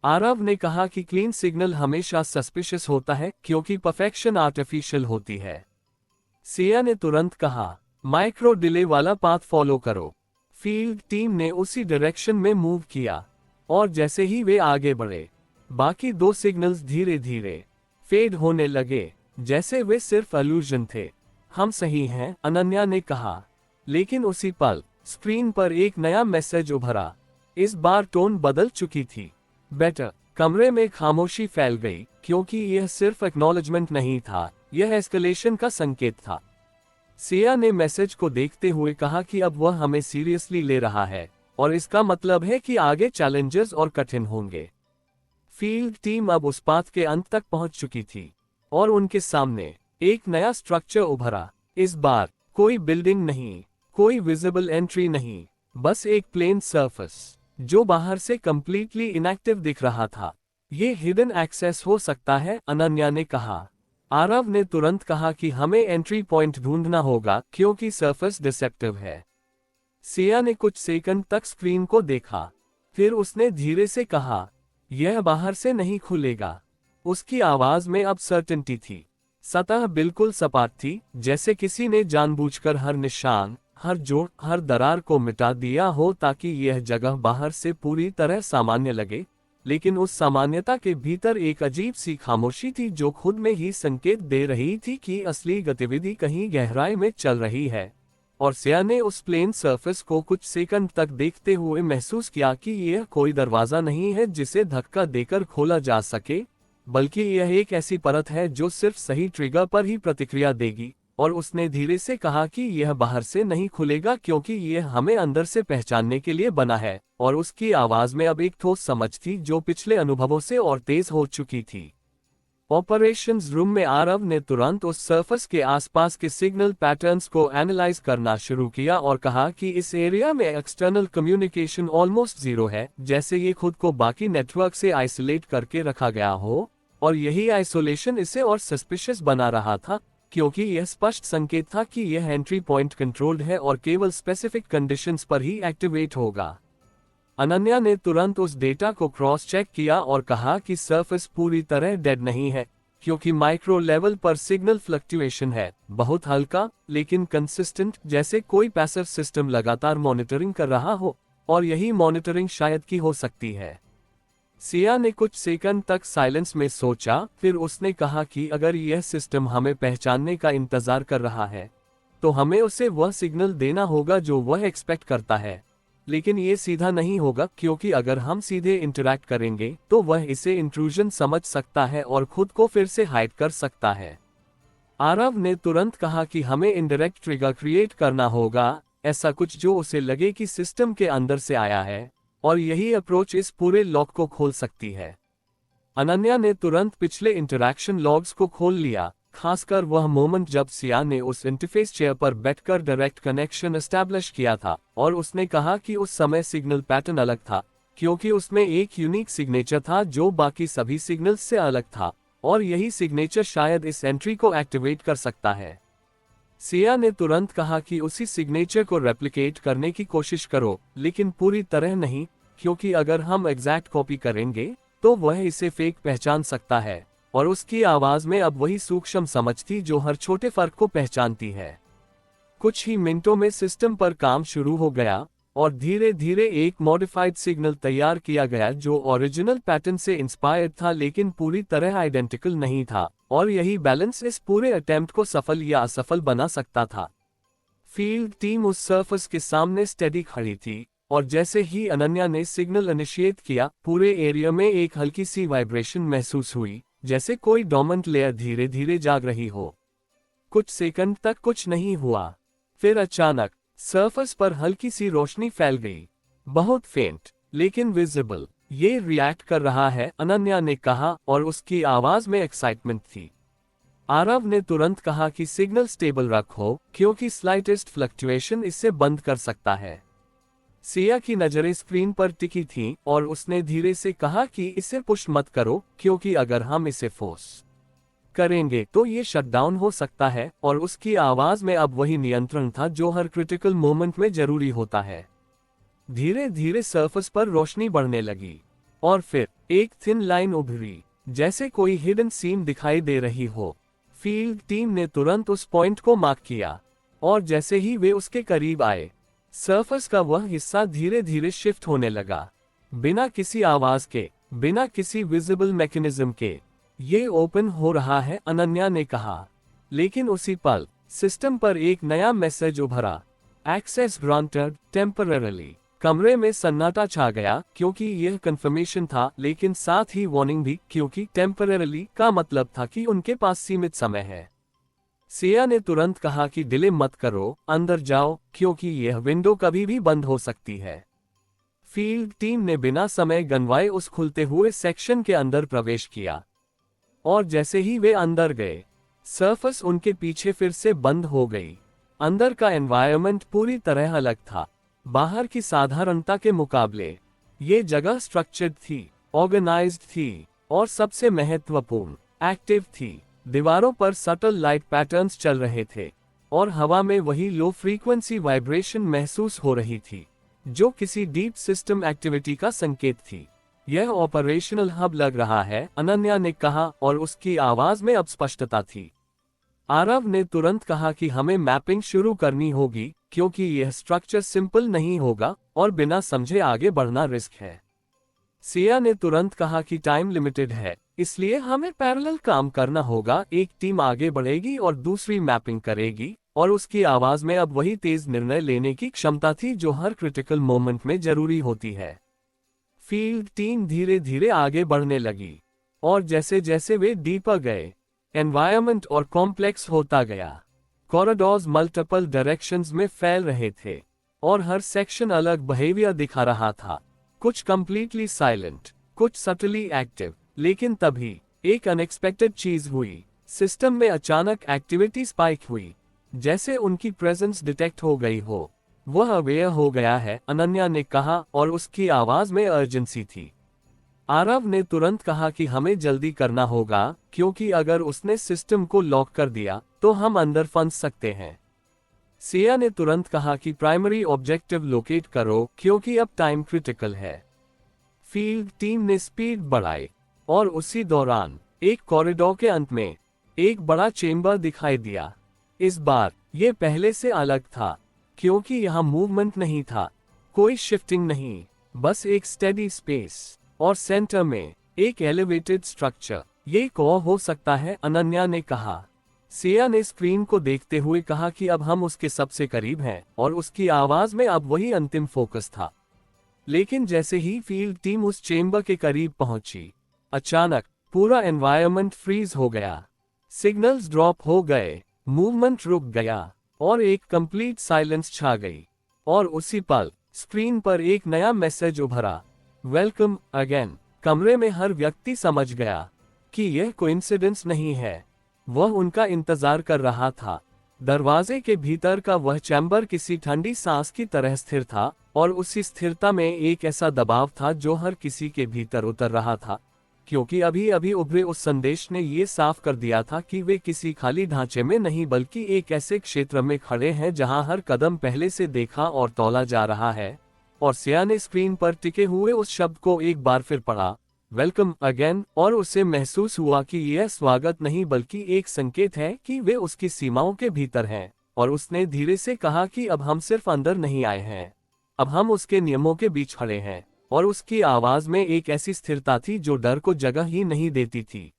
आरव ने कहा कि क्लीन सिग्नल हमेशा सस्पिशियस होता है क्योंकि परफेक्शन आर्टिफिशियल होती है। सिया ने तुरंत कहा, माइक्रो डिले वाला पाथ फॉलो करो। फील्ड टीम ने उसी डायरेक्शन में मूव किया, और जैसे ही वे आगे बढ़े, बाकी 2 सिग्नल्स धीरे धीरे फेड होने लगे, जैसे वे सिर्फ इल्यूजन थे। हम सही हैं, अनन्या ने कहा। लेकिन उसी पल स्क्रीन पर एक नया मैसेज उभरा। इस बार टोन बदल चुकी थी। बेटर। कमरे में खामोशी फैल गई, क्योंकि यह सिर्फ एक्नॉलेजमेंट नहीं था, यह एस्केलेशन का संकेत था। सिया ने मैसेज को देखते हुए कहा कि अब वह हमें सीरियसली ले रहा है, और इसका मतलब है कि आगे चैलेंजेस और कठिन होंगे। फील्ड टीम अब उस पाथ के अंत तक पहुंच चुकी थी, और उनके सामने एक नया स्ट्रक्चर उभरा। इस बार कोई बिल्डिंग नहीं, कोई विजिबल एंट्री नहीं, बस एक प्लेन सरफेस जो बाहर से कंप्लीटली इनएक्टिव दिख रहा था। ये हिडन एक्सेस हो सकता है, अनन्या ने कहा। आरव ने तुरंत कहा कि हमें एंट्री पॉइंट ढूंढना होगा क्योंकि सरफेस डिसेप्टिव है। सिया ने कुछ सेकंड तक स्क्रीन को देखा, फिर उसने धीरे से कहा, यह बाहर से नहीं खुलेगा। उसकी आवाज में अब सर्टेनिटी थी। सतह बिल्कुल सपाट थी, जैसे किसी ने जानबूझकर हर निशान, हर जोड़, हर दरार को मिटा दिया हो ताकि यह जगह बाहर से पूरी तरह सामान्य लगे, लेकिन उस सामान्यता के भीतर एक अजीब सी खामोशी थी जो खुद में ही संकेत दे रही थी कि असली गतिविधि कहीं गहराई में चल रही है। और सिया ने उस प्लेन सरफेस को कुछ सेकंड तक देखते हुए महसूस किया कि यह कोई दरवाजा नहीं है जिसे धक्का देकर खोला जा सके, बल्कि यह एक ऐसी परत है जो सिर्फ सही ट्रिगर पर ही प्रतिक्रिया देगी, और उसने धीरे से कहा कि यह बाहर से नहीं खुलेगा क्योंकि यह हमें अंदर से पहचानने के लिए बना है, और उसकी आवाज में अब एक ठोस समझ थी जो पिछले अनुभवों से और तेज हो चुकी थी। ऑपरेशंस रूम में आरव ने तुरंत उस सरफेस के आसपास के सिग्नल पैटर्न्स को एनालाइज करना शुरू किया और कहा कि इस एरिया में एक्सटर्नल कम्युनिकेशन ऑलमोस्ट जीरो है, जैसे ये खुद को बाकी नेटवर्क से आइसोलेट करके रखा गया हो, और यही आइसोलेशन इसे और सस्पिशियस बना रहा था, क्योंकि यह स्पष्ट संकेत था कि यह एंट्री पॉइंट कंट्रोल्ड है और केवल स्पेसिफिक कंडीशंस पर ही एक्टिवेट होगा। अनन्या ने तुरंत उस डेटा को क्रॉस चेक किया और कहा कि सरफेस पूरी तरह डेड नहीं है, क्योंकि माइक्रो लेवल पर सिग्नल फ्लक्चुएशन है, बहुत हल्का लेकिन कंसिस्टेंट, जैसे कोई पैसिव सिस्टम लगातार मॉनिटरिंग कर रहा हो, और यही मॉनिटरिंग शायद की हो सकती है। सिया ने कुछ सेकंड तक साइलेंस में सोचा, फिर उसने कहा कि अगर यह सिस्टम हमें पहचानने का इंतजार कर रहा है, तो हमें उसे वह सिग्नल देना होगा जो वह एक्सपेक्ट करता है। लेकिन ये सीधा नहीं होगा, क्योंकि अगर हम सीधे इंटरैक्ट करेंगे तो वह इसे इंट्रूजन समझ सकता है और खुद को फिर से हाइड कर सकता है। आरव ने तुरंत कहा कि हमें इनडायरेक्ट ट्रिगर क्रिएट करना होगा, ऐसा कुछ जो उसे लगे कि सिस्टम के अंदर से आया है, और यही अप्रोच इस पूरे लॉक को खोल सकती है। अनन्या ने तुरंत पिछले इंटरैक्शन लॉग्स को खोल लिया, खासकर वह मोमेंट जब सिया ने उस इंटरफेस चेयर पर बैठकर डायरेक्ट कनेक्शन एस्टैब्लिश किया था, और उसने कहा कि उस समय सिग्नल पैटर्न अलग था, क्योंकि उसमें एक यूनिक सिग्नेचर था जो बाकी सभी सिग्नल्स से अलग था, और यही सिग्नेचर शायद इस एंट्री को एक्टिवेट कर सकता है। सिया ने तुरंत कहा कि उसी सिग्नेचर को रेप्लिकेट करने की कोशिश करो, लेकिन पूरी तरह नहीं, क्योंकि अगर हम एग्जैक्ट कॉपी करेंगे तो वह इसे फेक पहचान सकता है, और उसकी आवाज में अब वही सूक्ष्म समझ थी जो हर छोटे फर्क को पहचानती है। कुछ ही मिनटों में सिस्टम पर काम शुरू हो गया, और धीरे धीरे एक मॉडिफाइड सिग्नल तैयार किया गया जो ओरिजिनल पैटर्न से इंस्पायर्ड था लेकिन पूरी तरह आइडेंटिकल नहीं था, और यही बैलेंस इस पूरे अटेम्प्ट को सफल या असफल बना सकता था। फील्ड टीम उस सरफेस के सामने स्टेडी खड़ी थी, और जैसे ही अनन्या ने सिग्नल इनिशिएट किया, पूरे एरिया में एक हल्की सी वाइब्रेशन महसूस हुई, जैसे कोई डोमेंट लेयर धीरे धीरे जाग रही हो। कुछ सेकंड तक कुछ नहीं हुआ, फिर अचानक सरफेस पर हल्की सी रोशनी फैल गई, बहुत फेंट लेकिन विजिबल। ये रिएक्ट कर रहा है, अनन्या ने कहा, और उसकी आवाज में एक्साइटमेंट थी। आरव ने तुरंत कहा कि सिग्नल स्टेबल रखो, क्योंकि स्लाइटेस्ट फ्लक्चुएशन इससे बंद कर सकता है। सिया की नजरें स्क्रीन पर टिकी थीं, और उसने धीरे से कहा कि इसे पुश मत करो, क्योंकि अगर हम इसे फोर्स करेंगे तो ये शटडाउन हो सकता है, और उसकी आवाज में अब वही नियंत्रण था जो हर क्रिटिकल मोमेंट में जरूरी होता है। धीरे धीरे सरफेस पर रोशनी बढ़ने लगी, और फिर एक थिन लाइन उभरी, जैसे कोई हिडन सीम दिखाई दे रही हो। फील्ड टीम ने तुरंत उस पॉइंट को मार्क किया, और जैसे ही वे उसके करीब आए, सरफेस का वह हिस्सा धीरे धीरे शिफ्ट होने लगा, बिना किसी आवाज के, बिना किसी विजिबल मैकेनिज्म के। ये ओपन हो रहा है, अनन्या ने कहा। लेकिन उसी पल सिस्टम पर एक नया मैसेज उभरा, एक्सेस ग्रांटेड टेम्पररीली। कमरे में सन्नाटा छा गया, क्योंकि यह कंफर्मेशन था, लेकिन साथ ही वार्निंग भी, क्योंकि टेम्पररीली का मतलब था कि उनके पास सीमित समय है। सिया ने तुरंत कहा कि डिले मत करो, अंदर जाओ, क्योंकि यह विंडो कभी भी बंद हो सकती है। फील्ड टीम ने बिना समय गंवाए उस खुलते हुए सेक्शन के अंदर प्रवेश किया, और जैसे ही वे अंदर गए, सरफेस उनके पीछे फिर से बंद हो गई। अंदर का एनवायरनमेंट पूरी तरह अलग था, बाहर की साधारणता के मुकाबले। ये जगह स्ट्रक्चर्ड थी, ऑर्गेनाइज्ड थी, और सबसे महत्वपूर्ण, एक्टिव थी। दीवारों पर सटल लाइट पैटर्न्स चल रहे थे, और हवा में वही लो फ्रीक्वेंसी वाइब्रेशन महसूस हो रही थी, जो किसी डीप सिस्टम एक्टिविटी का संकेत थी। यह ऑपरेशनल हब लग रहा है, अनन्या ने कहा, और उसकी आवाज में अब स्पष्टता थी। आरव ने तुरंत कहा कि हमें मैपिंग शुरू करनी होगी, क्योंकि यह स्ट्रक्चर सिंपल नहीं होगा, और बिना समझे आगे बढ़ना रिस्क है। सिया ने तुरंत कहा कि टाइम लिमिटेड है, इसलिए हमें पैरेलल काम करना होगा। एक टीम आगे बढ़ेगी और दूसरी मैपिंग करेगी, और उसकी आवाज में अब वही तेज निर्णय लेने की क्षमता थी जो हर क्रिटिकल मोमेंट में जरूरी होती है। फील्ड टीम धीरे धीरे आगे बढ़ने लगी, और जैसे जैसे वे डीपर गए, एनवायरनमेंट और कॉम्प्लेक्स होता गया। कॉरिडोर्स मल्टीपल डायरेक्शंस में फैल रहे थे और हर सेक्शन अलग बिहेवियर दिखा रहा था, कुछ कंप्लीटली साइलेंट, कुछ सटली एक्टिव। लेकिन तभी एक अनएक्सपेक्टेड चीज हुई। सिस्टम में अचानक एक्टिविटी स्पाइक हुई, जैसे उनकी प्रेजेंस डिटेक्ट हो गई हो। वह अवेयर हो गया है, अनन्या ने कहा, और उसकी आवाज में अर्जेंसी थी। आरव ने तुरंत कहा कि हमें जल्दी करना होगा, क्योंकि अगर उसने सिस्टम को लॉक कर दिया तो हम अंदर फंस सकते हैं। सिया ने तुरंत कहा कि प्राइमरी ऑब्जेक्टिव लोकेट करो, क्योंकि अब टाइम क्रिटिकल है। फील्ड टीम ने स्पीड बढ़ाई और उसी दौरान एक कॉरिडोर के अंत में एक बड़ा चेंबर दिखाई दिया। इस बार यह पहले से अलग था, क्योंकि यहाँ मूवमेंट नहीं था, कोई शिफ्टिंग नहीं, बस एक स्टेडी स्पेस और सेंटर में एक एलिवेटेड स्ट्रक्चर। ये कोर हो सकता है, अनन्या ने कहा। सिया ने स्क्रीन को देखते हुए कहा कि अब हम उसके सबसे करीब हैं, और उसकी आवाज में अब वही अंतिम फोकस था। लेकिन जैसे ही फील्ड टीम उस चेंबर के करीब पहुंची, अचानक पूरा एनवायरनमेंट फ्रीज हो गया। सिग्नल्स ड्रॉप हो गए, मूवमेंट रुक गया और एक कंप्लीट साइलेंस छा गई। और उसी पल स्क्रीन पर एक नया मैसेज उभरा, वेलकम अगेन। कमरे में हर व्यक्ति समझ गया कि यह कोइंसिडेंस नहीं है, वह उनका इंतजार कर रहा था। दरवाजे के भीतर का वह चैम्बर किसी ठंडी सांस की तरह स्थिर था, और उसी स्थिरता में एक ऐसा दबाव था जो हर किसी के भीतर उतर रहा था, क्योंकि अभी अभी उभरे उस संदेश ने ये साफ कर दिया था कि वे किसी खाली ढांचे में नहीं, बल्कि एक ऐसे क्षेत्र में खड़े हैं जहां हर कदम पहले से देखा और तौला जा रहा है। और सिया ने स्क्रीन पर टिके हुए उस शब्द को एक बार फिर पढ़ा, वेलकम अगेन, और उसे महसूस हुआ कि यह स्वागत नहीं बल्कि एक संकेत है कि वे उसकी सीमाओं के भीतर हैं। और उसने धीरे से कहा कि अब हम सिर्फ अंदर नहीं आए हैं, अब हम उसके नियमों के बीच खड़े हैं। और उसकी आवाज में एक ऐसी स्थिरता थी जो डर को जगह ही नहीं देती थी।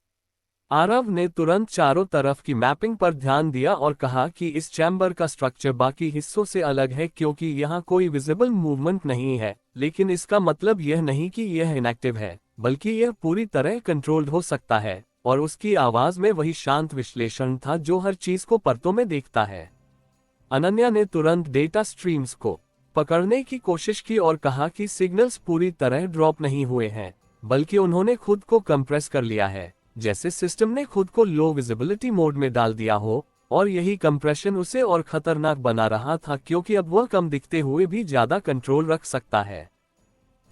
आरव ने तुरंत चारों तरफ की मैपिंग पर ध्यान दिया और कहा कि इस चैम्बर का स्ट्रक्चर बाकी हिस्सों से अलग है, क्योंकि यहाँ कोई विजिबल मूवमेंट नहीं है। लेकिन इसका मतलब यह नहीं कि यह इनएक्टिव है, बल्कि यह पूरी तरह कंट्रोल्ड हो सकता है। और उसकी आवाज में वही शांत विश्लेषण था जो हर चीज को परतों में देखता है। अनन्या ने तुरंत डेटा स्ट्रीम्स को पकड़ने की कोशिश की और कहा कि सिग्नल्स पूरी तरह ड्रॉप नहीं हुए हैं, बल्कि उन्होंने खुद को कंप्रेस कर लिया है, जैसे सिस्टम ने खुद को लो विजिबिलिटी मोड में डाल दिया हो। और यही कंप्रेशन उसे और खतरनाक बना रहा था, क्योंकि अब वह कम दिखते हुए भी ज्यादा कंट्रोल रख सकता है।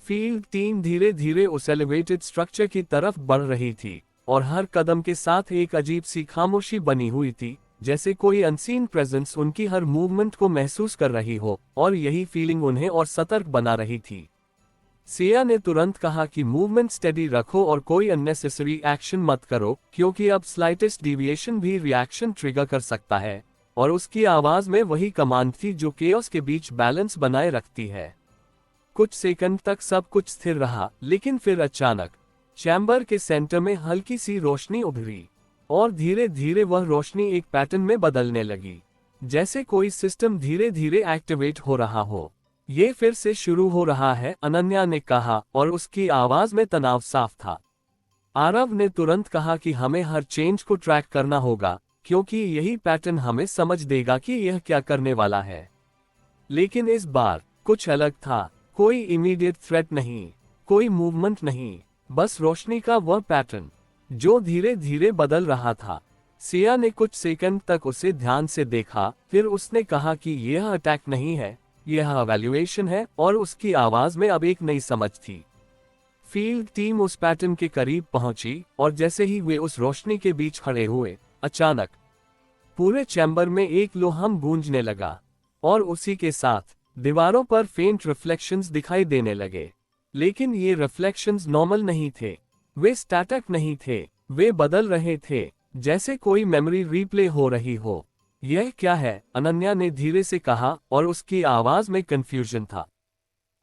फील्ड टीम धीरे धीरे उस एलिवेटेड स्ट्रक्चर की तरफ बढ़ रही थी, और हर कदम के साथ एक अजीब सी खामोशी बनी हुई थी, जैसे कोई अनसीन प्रेजेंस उनकी हर मूवमेंट को महसूस कर रही हो। और यही फीलिंग उन्हें और सतर्क बना रही थी। सिया ने तुरंत कहा कि मूवमेंट स्टेडी रखो और कोई अननेसेसरी एक्शन मत करो, क्योंकि अब स्लाइटेस्ट डिविएशन भी रिएक्शन ट्रिगर कर सकता है। और उसकी आवाज में वही कमांड थी जो केओस के बीच बैलेंस बनाए रखती है। कुछ सेकंड तक सब कुछ स्थिर रहा, लेकिन फिर अचानक चैम्बर के सेंटर में हल्की सी रोशनी उभरी, और धीरे धीरे वह रोशनी एक पैटर्न में बदलने लगी, जैसे कोई सिस्टम धीरे धीरे एक्टिवेट हो रहा हो। ये फिर से शुरू हो रहा है, अनन्या ने कहा, और उसकी आवाज में तनाव साफ था। आरव ने तुरंत कहा कि हमें हर चेंज को ट्रैक करना होगा, क्योंकि यही पैटर्न हमें समझ देगा कि यह क्या करने वाला है। लेकिन इस बार कुछ अलग था, कोई इमीडिएट थ्रेट नहीं, कोई मूवमेंट नहीं, बस रोशनी का वह पैटर्न जो धीरे धीरे बदल रहा था। सिया ने कुछ सेकंड तक उसे ध्यान से देखा, फिर उसने कहा कि यह अटैक नहीं है, यह इवैल्यूएशन है। और उसकी आवाज में अब एक नई समझ थी। फील्ड टीम उस पैटर्न के करीब पहुंची, और जैसे ही वे उस रोशनी के बीच खड़े हुए, अचानक पूरे चैम्बर में एक लोहम गूंजने लगा, और उसी के साथ दीवारों पर फेंट रिफ्लेक्शंस दिखाई देने लगे। लेकिन ये रिफ्लेक्शंस नॉर्मल नहीं थे, वे स्टैटिक नहीं थे, वे बदल रहे थे, जैसे कोई मेमोरी रीप्ले हो रही हो। यह क्या है? अनन्या ने धीरे से कहा, और उसकी आवाज में कंफ्यूजन था।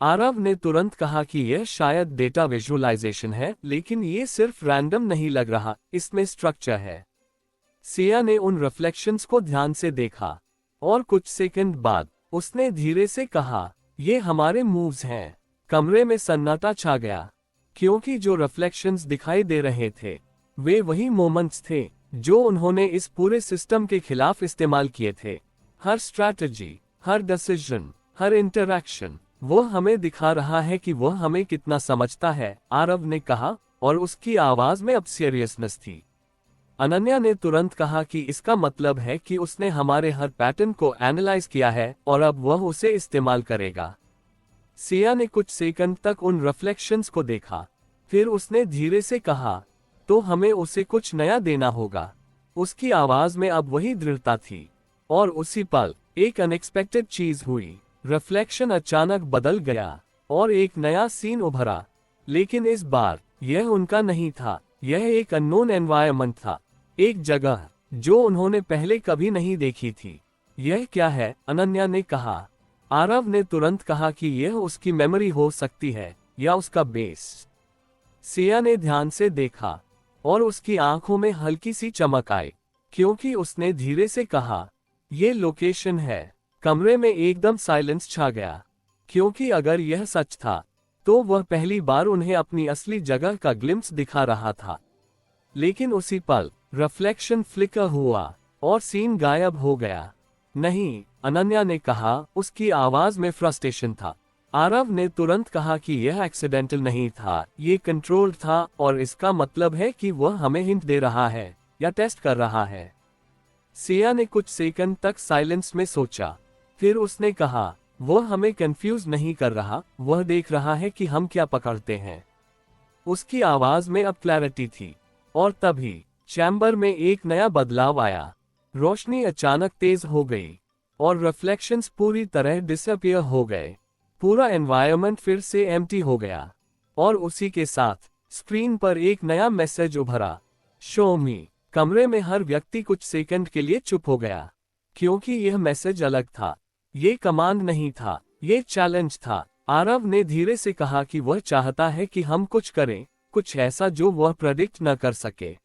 आरव ने तुरंत कहा कि यह शायद डेटा विजुअलाइजेशन है, लेकिन ये सिर्फ रैंडम नहीं लग रहा, इसमें स्ट्रक्चर है। सिया ने उन रिफ्लेक्शंस को ध्यान से देखा, और कुछ सेकंड बाद उसने धीरे से कहा, ये हमारे मूव्स हैं। कमरे में सन्नाटा छा गया, क्योंकि जो रिफ्लेक्शंस दिखाई दे रहे थे वे वही मोमेंट्स थे जो उन्होंने इस पूरे सिस्टम के खिलाफ इस्तेमाल किए थे। हर स्ट्रैटेजी, हर डिसीजन, हर इंटरैक्शन, वो हमें दिखा रहा है कि वह हमें कितना समझता है, आरव ने कहा, और उसकी आवाज में अब सीरियसनेस थी। अनन्या ने तुरंत कहा कि इसका मतलब है कि उसने हमारे हर पैटर्न को एनालाइज किया है और अब वह उसे इस्तेमाल करेगा। सिया ने कुछ सेकंड तक उन रिफ्लेक्शंस को देखा, फिर उसने धीरे से कहा, तो हमें उसे कुछ नया देना होगा। उसकी आवाज में अब वही दृढ़ता थी। और उसी पल एक अनएक्सपेक्टेड चीज हुई। रिफ्लेक्शन अचानक बदल गया और एक नया सीन उभरा। लेकिन इस बार यह उनका नहीं था, यह एक अननोन एनवायरनमेंट था, एक जगह जो उन्होंने पहले कभी नहीं देखी थी। यह क्या है? अनन्या ने कहा। आरव ने तुरंत कहा कि यह उसकी मेमोरी हो सकती है या उसका बेस। सिया ने ध्यान से देखा और उसकी आंखों में हल्की सी चमक आई, क्योंकि उसने धीरे से कहा, यह लोकेशन है। कमरे में एकदम साइलेंस छा गया, क्योंकि अगर यह सच था तो वह पहली बार उन्हें अपनी असली जगह का ग्लिम्स दिखा रहा था। लेकिन उसी पल रिफ्लेक्शन फ्लिकर हुआ और सीन गायब हो गया। नहीं, अनन्या ने कहा, उसकी आवाज में फ्रस्ट्रेशन था। आरव ने तुरंत कहा कि यह एक्सीडेंटल नहीं था, ये कंट्रोल्ड था, और इसका मतलब है कि वह हमें हिंट दे रहा है या टेस्ट कर रहा है। सिया ने कुछ सेकंड तक साइलेंस में सोचा, फिर उसने कहा, वह हमें कंफ्यूज नहीं कर रहा, वह देख रहा है कि हम क्या पकड़ते हैं। उसकी आवाज में अब क्लैरिटी थी। और तभी चैम्बर में एक नया बदलाव आया। रोशनी अचानक तेज हो गई और रिफ्लेक्शंस पूरी तरह डिसअपियर हो गए। पूरा एनवायरनमेंट फिर से एम्प्टी हो गया और उसी के साथ स्क्रीन पर एक नया मैसेज उभरा, शो मी। कमरे में हर व्यक्ति कुछ सेकंड के लिए चुप हो गया, क्योंकि यह मैसेज अलग था। ये कमांड नहीं था, ये चैलेंज था। आरव ने धीरे से कहा कि वह चाहता है कि हम कुछ करें, कुछ ऐसा जो वह प्रेडिक्ट न कर सके।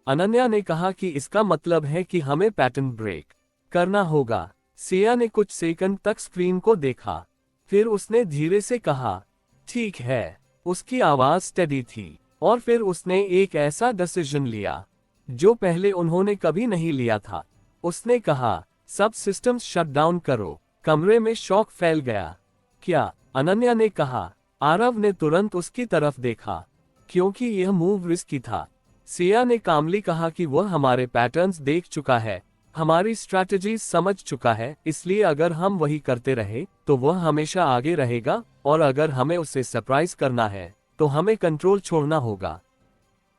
अनन्या ने कहा कि इसका मतलब है कि हमें पैटर्न ब्रेक करना होगा। सिया ने कुछ सेकंड तक स्क्रीन को देखा, फिर उसने धीरे से कहा, ठीक है। उसकी आवाज स्टेडी थी और फिर उसने एक ऐसा डिसीजन लिया जो पहले उन्होंने कभी नहीं लिया था। उसने कहा, सब सिस्टम्स शट डाउन करो। कमरे में शॉक फैल गया। क्या? अनन्या ने कहा। आरव ने तुरंत उसकी तरफ देखा, क्योंकि यह मूव रिस्की था। सिया ने कामली कहा कि वह हमारे पैटर्न्स देख चुका है, हमारी स्ट्रैटेजीज समझ चुका है, इसलिए अगर हम वही करते रहे तो वह हमेशा आगे रहेगा, और अगर हमें उसे सरप्राइज करना है तो हमें कंट्रोल छोड़ना होगा।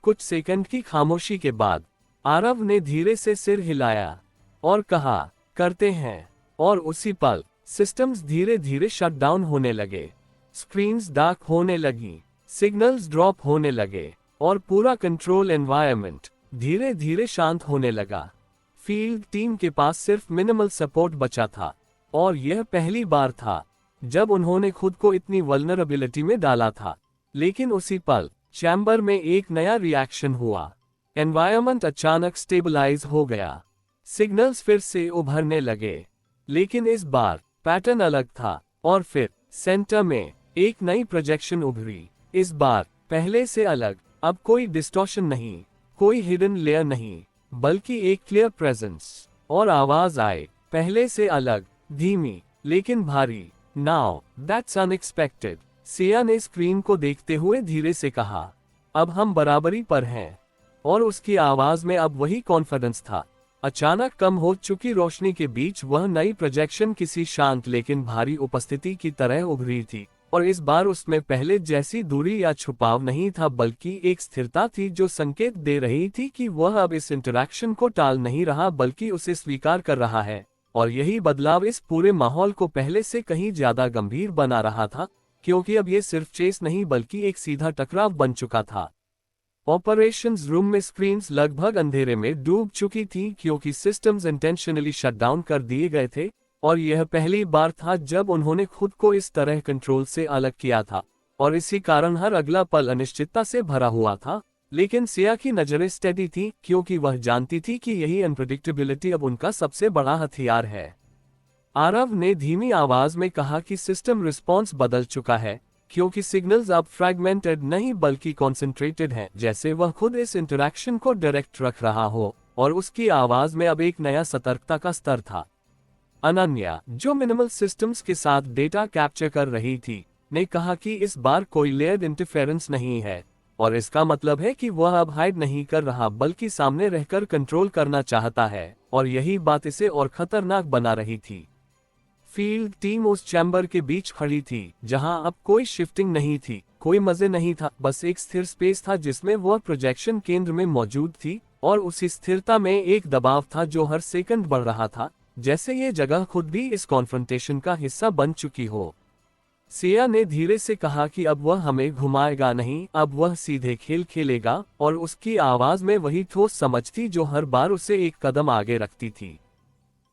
कुछ सेकंड की खामोशी के बाद आरव ने धीरे से सिर हिलाया और कहा, करते हैं। और उसी पल सिस्टम्स धीरे धीरे शट डाउन होने लगे, स्क्रीन्स डार्क होने लगी, सिग्नल्स ड्रॉप होने लगे और पूरा कंट्रोल एनवायरनमेंट धीरे धीरे शांत होने लगा। फील्ड टीम के पास सिर्फ मिनिमल सपोर्ट बचा था, और यह पहली बार था जब उन्होंने खुद को इतनी वल्नरेबिलिटी में डाला था। लेकिन उसी पल चैम्बर में एक नया रिएक्शन हुआ। एनवायरनमेंट अचानक स्टेबलाइज हो गया, सिग्नल्स फिर से उभरने लगे, लेकिन इस बार पैटर्न अलग था। और फिर सेंटर में एक नई प्रोजेक्शन उभरी, इस बार पहले से अलग। अब कोई डिस्टॉर्शन नहीं, कोई हिडन लेयर नहीं, बल्कि एक क्लियर प्रेजेंस। और आवाज आए, पहले से अलग, धीमी लेकिन भारी, नाउ दैट्स अनएक्सपेक्टेड। सिया ने स्क्रीन को देखते हुए धीरे से कहा, अब हम बराबरी पर हैं। और उसकी आवाज में अब वही कॉन्फिडेंस था। अचानक कम हो चुकी रोशनी के बीच वह नई प्रोजेक्शन किसी शांत लेकिन भारी उपस्थिति की तरह उभरी थी, और इस बार उसमें पहले जैसी दूरी या छुपाव नहीं था, बल्कि एक स्थिरता थी जो संकेत दे रही थी कि वह अब इस इंटरैक्शन को टाल नहीं रहा, बल्कि उसे स्वीकार कर रहा है। और यही बदलाव इस पूरे माहौल को पहले से कहीं ज्यादा गंभीर बना रहा था, क्योंकि अब ये सिर्फ चेस नहीं बल्कि एक सीधा टकराव बन चुका था। ऑपरेशंस रूम में स्क्रीन्स लगभग अंधेरे में डूब चुकी थीं, क्योंकि सिस्टम्स इंटेंशनली शट डाउन कर दिए गए थे, और यह पहली बार था जब उन्होंने खुद को इस तरह कंट्रोल से अलग किया था। और इसी कारण हर अगला पल अनिश्चितता से भरा हुआ था। लेकिन सिया की नजरें स्टेडी थीं, क्योंकि वह जानती थी कि यही अनप्रेडिक्टेबिलिटी अब उनका सबसे बड़ा हथियार है। आरव ने धीमी आवाज में कहा कि सिस्टम रिस्पॉन्स बदल चुका है, क्योंकि सिग्नल्स अब फ्रैगमेंटेड नहीं बल्कि कॉन्सेंट्रेटेड हैं, जैसे वह खुद इस इंटरैक्शन को डायरेक्ट रख रहा हो, और उसकी आवाज में अब एक नया सतर्कता का स्तर था। अनन्या, जो मिनिमल सिस्टम्स के साथ डेटा कैप्चर कर रही थी, ने कहा कि इस बार कोई लेयर्ड इंटरफेरेंस नहीं है, और इसका मतलब है कि वह अब हाइड नहीं कर रहा बल्कि सामने रहकर कंट्रोल करना चाहता है, और यही बात इसे और खतरनाक बना रही थी। फील्ड टीम उस चैम्बर के बीच खड़ी थी, जहां अब कोई शिफ्टिंग नहीं थी, कोई मजे नहीं था, बस एक स्थिर स्पेस था जिसमें वह प्रोजेक्शन केंद्र में मौजूद थी, और उसी स्थिरता में एक दबाव था जो हर सेकंड बढ़ रहा था, जैसे ये जगह खुद भी इस कॉन्फ्रंटेशन का हिस्सा बन चुकी हो। सिया ने धीरे से कहा कि अब वह हमें घुमाएगा नहीं, अब वह सीधे खेल खेलेगा, और उसकी आवाज में वही ठोस समझ थी जो हर बार उसे एक कदम आगे रखती थी।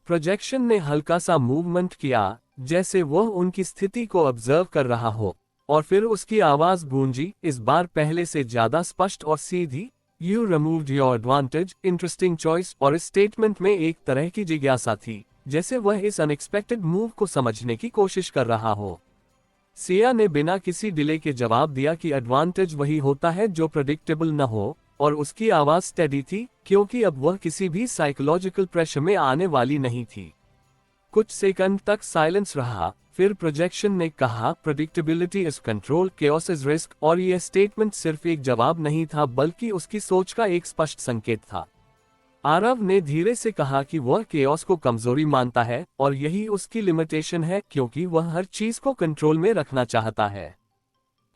प्रोजेक्शन ने हल्का सा मूवमेंट किया, जैसे वह उनकी स्थिति को ऑब्जर्व कर रहा हो, और फिर उसकी आवाज गूंजी, इस बार पहले से ज्यादा स्पष्ट और सीधी। You removed your advantage, interesting choice. और इस स्टेटमेंट में एक तरह की जिज्ञासा थी, जैसे वह इस अनएक्सपेक्टेड मूव को समझने की कोशिश कर रहा हो। सिया ने बिना किसी डिले के जवाब दिया कि एडवांटेज वही होता है जो प्रेडिक्टेबल न हो, और उसकी आवाज स्टेडी थी, क्योंकि अब वह किसी भी साइकोलॉजिकल प्रेशर में आने वाली नहीं थी। कुछ सेकंड तक साइलेंस रहा, फिर प्रोजेक्शन ने कहा, predictability is control, chaos is risk. और यह स्टेटमेंट सिर्फ एक जवाब नहीं था बल्कि उसकी सोच का एक स्पष्ट संकेत था। आरव ने धीरे से कहा कि वह केओस को कमजोरी मानता है, और यही उसकी लिमिटेशन है, क्योंकि वह हर चीज को कंट्रोल में रखना चाहता है।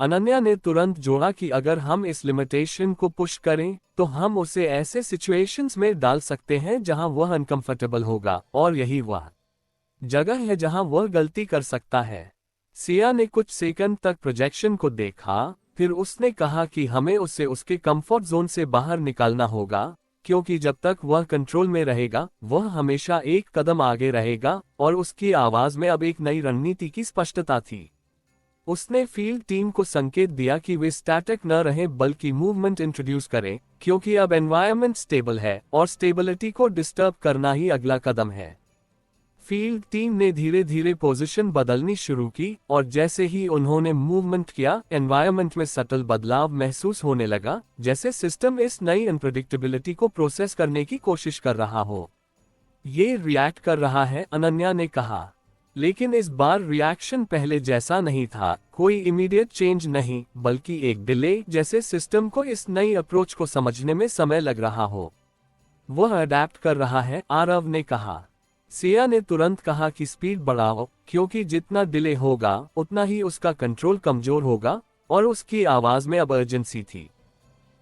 अनन्या ने तुरंत जोड़ा कि अगर हम इस लिमिटेशन को पुश करें, तो हम उसे ऐसे सिचुएशंस में डाल सकते हैं जहां वह अनकंफर्टेबल होगा, और यही वह जगह है जहां वह गलती कर सकता है। सिया ने कुछ सेकंड तक प्रोजेक्शन को देखा, फिर उसने कहा कि हमें उसे उसके कंफर्ट जोन से बाहर निकालना होगा, क्योंकि जब तक वह कंट्रोल में रहेगा, वह हमेशा एक कदम आगे रहेगा। और उसकी आवाज में अब एक नई रणनीति की स्पष्टता थी। उसने फील्ड टीम को संकेत दिया कि वे स्टैटिक न रहें बल्कि मूवमेंट इंट्रोड्यूस करें, क्योंकि अब एनवायरनमेंट स्टेबल है, और स्टेबिलिटी को डिस्टर्ब करना ही अगला कदम है। फील्ड टीम ने धीरे धीरे पोजीशन बदलनी शुरू की, और जैसे ही उन्होंने मूवमेंट किया, एनवायरनमेंट में सटल बदलाव महसूस होने लगा, जैसे सिस्टम इस नई अनप्रेडिक्टेबिलिटी को प्रोसेस करने की कोशिश कर रहा हो। ये रिएक्ट कर रहा है, अनन्या ने कहा, लेकिन इस बार रिएक्शन पहले जैसा नहीं था, कोई इमीडिएट चेंज नहीं, बल्कि एक डिले, जैसे सिस्टम को इस नई अप्रोच को समझने में समय लग रहा हो। वह अडेप्ट कर रहा है, आरव ने कहा। सिया ने तुरंत कहा कि स्पीड बढ़ाओ, क्योंकि जितना डिले होगा उतना ही उसका कंट्रोल कमजोर होगा, और उसकी आवाज में अब अर्जेंसी थी।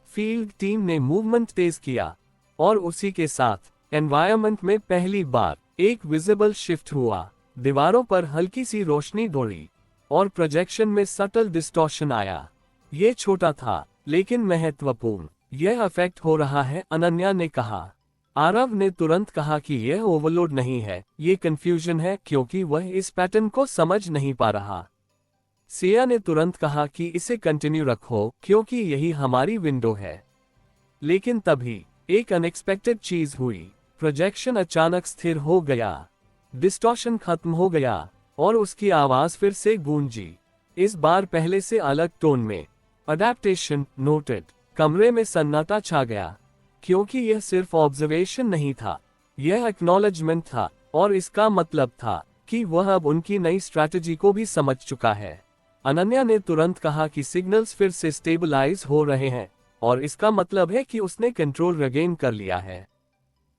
फील्ड टीम ने मूवमेंट तेज किया, और उसी के साथ एनवायरनमेंट में पहली बार एक विजिबल शिफ्ट हुआ। दीवारों पर हल्की सी रोशनी दौड़ी, और प्रोजेक्शन में सटल डिस्टॉर्शन आया। ये छोटा था, लेकिन महत्वपूर्ण। यह अफेक्ट हो रहा है, अनन्या ने कहा। आरव ने तुरंत कहा कि यह ओवरलोड नहीं है, ये कंफ्यूजन है, क्योंकि वह इस पैटर्न को समझ नहीं पा रहा। सिया ने तुरंत कहा कि इसे कंटिन्यू रखो, क्योंकि यही हमारी विंडो है। लेकिन तभी एक अनएक्सपेक्टेड चीज हुई। प्रोजेक्शन अचानक स्थिर हो गया, डिस्टॉर्शन खत्म हो गया, और उसकी आवाज फिर से गूंजी, इस बार पहले से अलग टोन में। Adaptation noted. कमरे में सन्नाटा छा गया, क्योंकि यह सिर्फ ऑब्जर्वेशन नहीं था, यह एक्नॉलेजमेंट था, और इसका मतलब था कि वह अब उनकी नई स्ट्रैटेजी को भी समझ चुका है। अनन्या ने तुरंत कहा कि सिग्नल्स फिर से स्टेबलाइज हो रहे हैं, और इसका मतलब है कि उसने कंट्रोल रिगेन कर लिया है।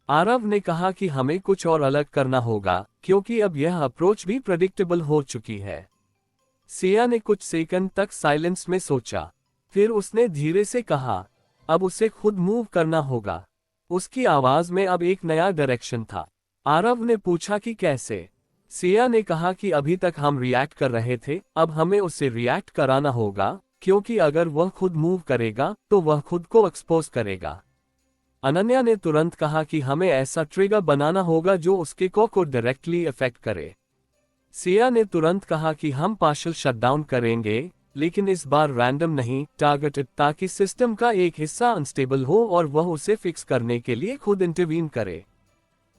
आरव ने कहा कि हमें कुछ और अलग करना होगा, क्योंकि अब यह अप्रोच भी प्रेडिक्टेबल हो चुकी है। सिया ने कुछ सेकंड तक साइलेंस में सोचा, फिर उसने धीरे से कहा, अब उसे खुद मूव करना होगा। उसकी आवाज में अब एक नया डायरेक्शन था। आरव ने पूछा कि कैसे? सिया ने कहा कि अभी तक हम रिएक्ट कर रहे थे, अब हमें उसे रिएक्ट कराना होगा, क्योंकि अगर वह खुद मूव करेगा तो वह खुद को एक्सपोज करेगा। अनन्या ने तुरंत कहा कि हमें ऐसा ट्रिगर बनाना होगा जो उसके को डायरेक्टली इफेक्ट करे। सिया ने तुरंत कहा कि हम पार्शियल शटडाउन करेंगे, लेकिन इस बार रैंडम नहीं, टारगेटेड, ताकि सिस्टम का एक हिस्सा अनस्टेबल हो और वह उसे फिक्स करने के लिए खुद इंटरवीन करे।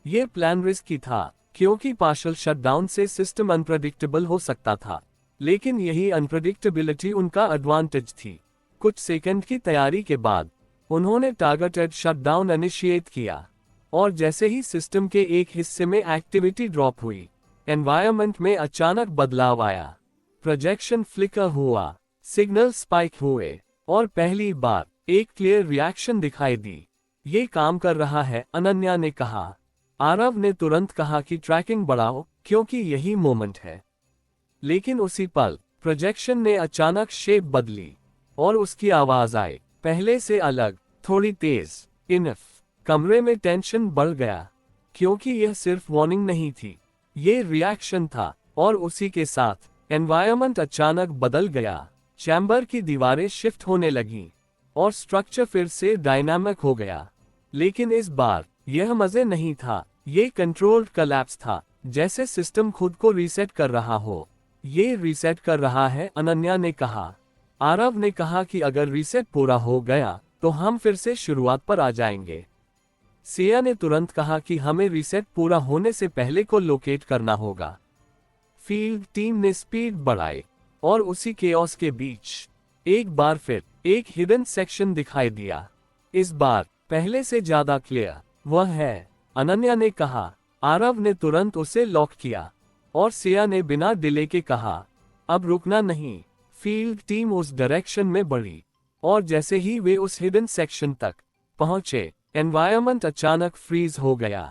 यह प्लान रिस्की था, क्योंकि पार्शियल शटडाउन से सिस्टम अनप्रेडिक्टेबल हो सकता था। लेकिन यही अनप्रेडिक्टेबिलिटी उनका एडवांटेज थी। कुछ सेकंड की तैयारी के बाद उन्होंने टारगेटेड शटडाउन इनिशिएट किया, और जैसे ही सिस्टम के एक हिस्से में एक्टिविटी ड्रॉप हुई, एनवायरनमेंट में अचानक बदलाव आया। प्रोजेक्शन फ्लिकर हुआ, सिग्नल स्पाइक हुए, और पहली बार एक क्लियर रिएक्शन दिखाई दी। ये काम कर रहा है, अनन्या ने कहा। आरव ने तुरंत कहा कि ट्रैकिंग बढ़ाओ, क्योंकि यही मोमेंट है। लेकिन उसी पल प्रोजेक्शन ने अचानक शेप बदली, और उसकी आवाज आई, पहले से अलग, थोड़ी तेज। इनफ। कमरे में टेंशन बढ़ गया, क्योंकि यह सिर्फ वार्निंग नहीं थी, ये रिएक्शन था। और उसी के साथ एनवायरनमेंट अचानक बदल गया। चैम्बर की दीवारें शिफ्ट होने लगीं, और स्ट्रक्चर फिर से डायनामिक हो गया। लेकिन इस बार यह मजे नहीं था, ये कंट्रोल्ड कोलैप्स था, जैसे सिस्टम खुद को रीसेट कर रहा हो। ये रीसेट कर रहा है, अनन्या ने कहा। आरव ने कहा कि अगर रीसेट पूरा हो गया तो हम फिर से शुरुआत पर आ जाएंगे। सिया ने तुरंत कहा कि हमें रीसेट पूरा होने से पहले को लोकेट करना होगा। फील्ड टीम ने स्पीड बढ़ाई, और उसी केओस के बीच एक बार फिर एक हिडन सेक्शन दिखाई दिया। इस बार पहले से ज्यादा क्लियर। वह है, अनन्या ने कहा। आरव ने तुरंत उसे लॉक किया, और सिया ने बिना डिले के कहा, अब रुकना नहीं। फील्ड टीम उस डायरेक्शन में बढ़ी, और जैसे ही वे उस हिडन सेक्शन तक पहुंचे, एनवायरनमेंट अचानक फ्रीज हो गया।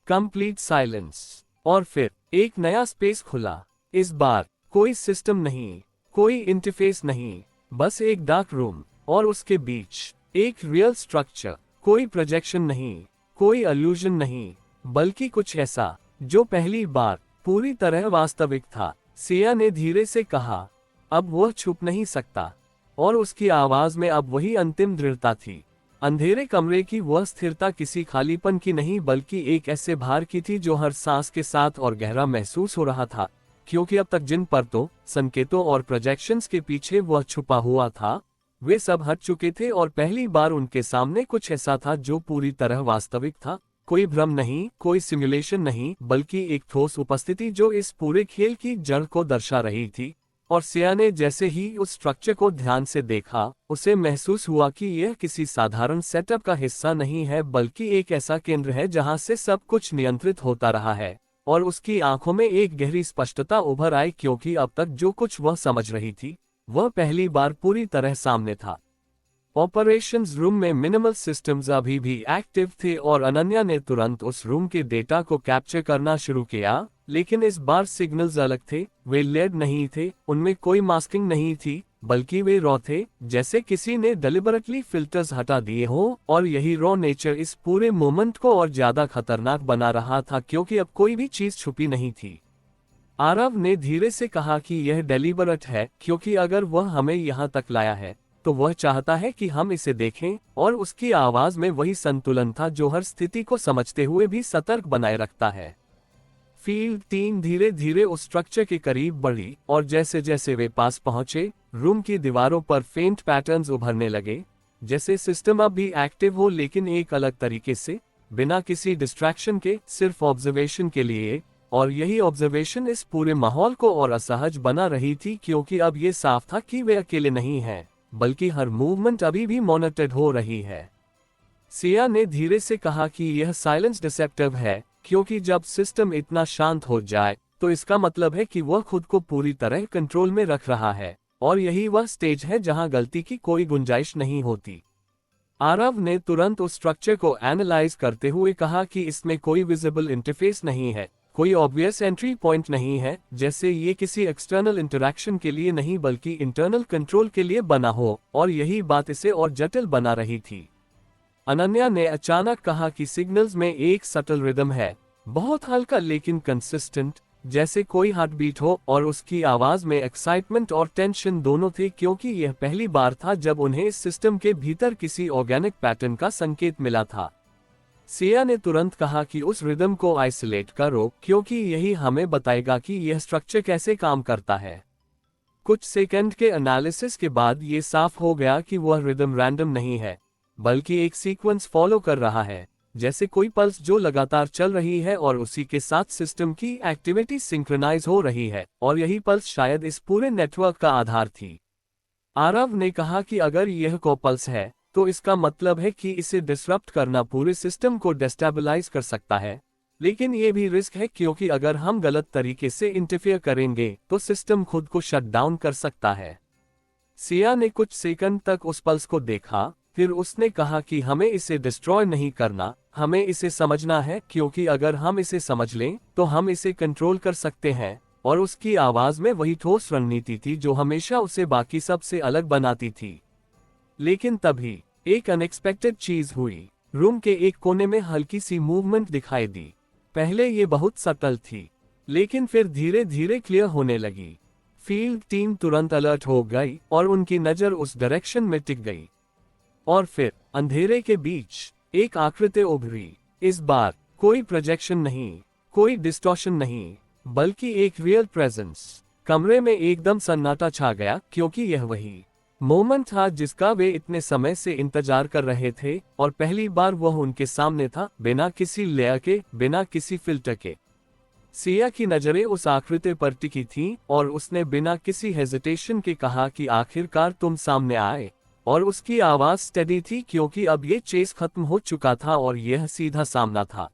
Complete silence. और फिर एक नया स्पेस खुला। इस बार कोई सिस्टम नहीं, कोई इंटरफेस नहीं, बस एक डार्क रूम, और उसके बीच एक रियल स्ट्रक्चर। कोई प्रोजेक्शन नहीं, कोई इल्यूजन नहीं, बल्कि कुछ ऐसा जो पहली बार पूरी तरह वास्तविक था। सिया ने धीरे से कहा, अब वह छुप नहीं सकता, और उसकी आवाज में अब वही अंतिम दृढ़ता थी। अंधेरे कमरे की वह स्थिरता किसी खालीपन की नहीं, बल्कि एक ऐसे भार की थी जो हर सांस के साथ और गहरा महसूस हो रहा था, क्योंकि अब तक जिन परतों, संकेतों और प्रोजेक्शंस के पीछे वह छुपा हुआ था, वे सब हट चुके थे, और पहली बार उनके सामने कुछ ऐसा था जो पूरी तरह वास्तविक था। कोई भ्रम नहीं, कोई सिमुलेशन नहीं, बल्कि एक ठोस उपस्थिति जो इस पूरे खेल की जड़ को दर्शा रही थी। और सिया ने जैसे ही उस स्ट्रक्चर को ध्यान से देखा, उसे महसूस हुआ कि यह किसी साधारण सेटअप का हिस्सा नहीं है, बल्कि एक ऐसा केंद्र है जहां से सब कुछ नियंत्रित होता रहा है। और उसकी आंखों में एक गहरी स्पष्टता उभर आई, क्योंकि अब तक जो कुछ वह समझ रही थी, वह पहली बार पूरी तरह सामने था। ऑपरेशंस रूम में मिनिमल सिस्टम्स अभी भी एक्टिव थे, और अनन्या ने तुरंत उस रूम के डेटा को कैप्चर करना शुरू किया। लेकिन इस बार सिग्नल्स अलग थे। वे लेड नहीं थे, उनमें कोई मास्किंग नहीं थी, बल्कि वे रॉ थे, जैसे किसी ने डेलिबरेटली फिल्टर्स हटा दिए हो। और यही रॉ नेचर इस पूरे मोमेंट को और ज्यादा खतरनाक बना रहा था, क्योंकि अब कोई भी चीज छुपी नहीं थी। आरव ने धीरे से कहा कि यह डेलिबरेट है, क्योंकि अगर वह हमें यहाँ तक लाया है तो वह चाहता है कि हम इसे देखें। और उसकी आवाज में वही संतुलन था जो हर स्थिति को समझते हुए भी सतर्क बनाए रखता है। फील्ड टीम धीरे धीरे उस स्ट्रक्चर के करीब बढ़ी, और जैसे जैसे वे पास पहुंचे, रूम की दीवारों पर फेंट पैटर्न्स उभरने लगे, जैसे सिस्टम अब भी एक्टिव हो, लेकिन एक अलग तरीके से, बिना किसी डिस्ट्रैक्शन के, सिर्फ ऑब्जर्वेशन के लिए। और यही ऑब्जर्वेशन इस पूरे माहौल को और असहज बना रही थी, क्योंकि अब ये साफ था कि वे अकेले नहीं हैं, बल्कि हर मूवमेंट अभी भी मॉनिटर्ड हो रही है। सिया ने धीरे से कहा कि यह साइलेंस डिसेप्टिव है, क्योंकि जब सिस्टम इतना शांत हो जाए तो इसका मतलब है कि वह खुद को पूरी तरह कंट्रोल में रख रहा है, और यही वह स्टेज है जहां गलती की कोई गुंजाइश नहीं होती। आरव ने तुरंत उस स्ट्रक्चर को एनालाइज करते हुए कहा कि इसमें कोई विजिबल इंटरफेस नहीं है, कोई ऑब्वियस एंट्री पॉइंट नहीं है, जैसे ये किसी एक्सटर्नल इंटरैक्शन के लिए नहीं बल्कि इंटरनल कंट्रोल के लिए बना हो। और यही बात इसे और जटिल बना रही थी। अनन्या ने अचानक कहा कि सिग्नल्स में एक सटल रिदम है, बहुत हल्का लेकिन कंसिस्टेंट, जैसे कोई हार्ट बीट हो। और उसकी आवाज में एक्साइटमेंट और टेंशन दोनों थे, क्योंकि यह पहली बार था जब उन्हें इस सिस्टम के भीतर किसी ऑर्गेनिक पैटर्न का संकेत मिला था। सिया ने तुरंत कहा कि उस रिदम को आइसोलेट करो, क्योंकि यही हमें बताएगा कि यह स्ट्रक्चर कैसे काम करता है। कुछ सेकंड के एनालिसिस के बाद ये साफ हो गया कि वह रिदम रैंडम नहीं है, बल्कि एक सीक्वेंस फॉलो कर रहा है। जैसे कोई पल्स जो लगातार चल रही है और उसी के साथ सिस्टम की एक्टिविटी सिंक्रोनाइज हो रही है, और यही पल्स शायद इस पूरे नेटवर्क का आधार थी। आरव ने कहा कि अगर यह को पल्स है तो इसका मतलब है कि इसे डिसरप्ट करना पूरे सिस्टम को डेस्टेबलाइज कर सकता है, लेकिन ये भी रिस्क है क्योंकि अगर हम गलत तरीके से इंटरफेयर करेंगे तो सिस्टम खुद को शट डाउन कर सकता है। सिया ने कुछ सेकंड तक उस पल्स को देखा, फिर उसने कहा कि हमें इसे डिस्ट्रॉय नहीं करना, हमें इसे समझना है, क्योंकि अगर हम इसे समझ लें तो हम इसे कंट्रोल कर सकते हैं। और उसकी आवाज में वही ठोस रणनीति थी जो हमेशा उसे बाकी सब से अलग बनाती थी। लेकिन तभी एक अनएक्सपेक्टेड चीज हुई। रूम के एक कोने में हल्की सी मूवमेंट दिखाई दी। पहले ये बहुत सटल थी, लेकिन फिर धीरे धीरे क्लियर होने लगी। फील्ड टीम तुरंत अलर्ट हो गई और उनकी नजर उस डायरेक्शन में टिक गई। और फिर अंधेरे के बीच एक आकृति उभरी। इस बार कोई प्रोजेक्शन नहीं, कोई डिस्टॉर्शन नहीं, बल्कि एक रियल प्रेजेंस। कमरे में एकदम सन्नाटा छा गया, क्योंकि यह वही मोमेंट था जिसका वे इतने समय से इंतजार कर रहे थे, और पहली बार वह उनके सामने था, बिना किसी लेयर के, बिना किसी फिल्टर के। सिया की नजरें उस आकृति पर टिकी थीं, और उसने बिना किसी हेजिटेशन के कहा कि आखिरकार तुम सामने आए। और उसकी आवाज स्टेडी थी, क्योंकि अब ये चेस खत्म हो चुका था और यह सीधा सामना था।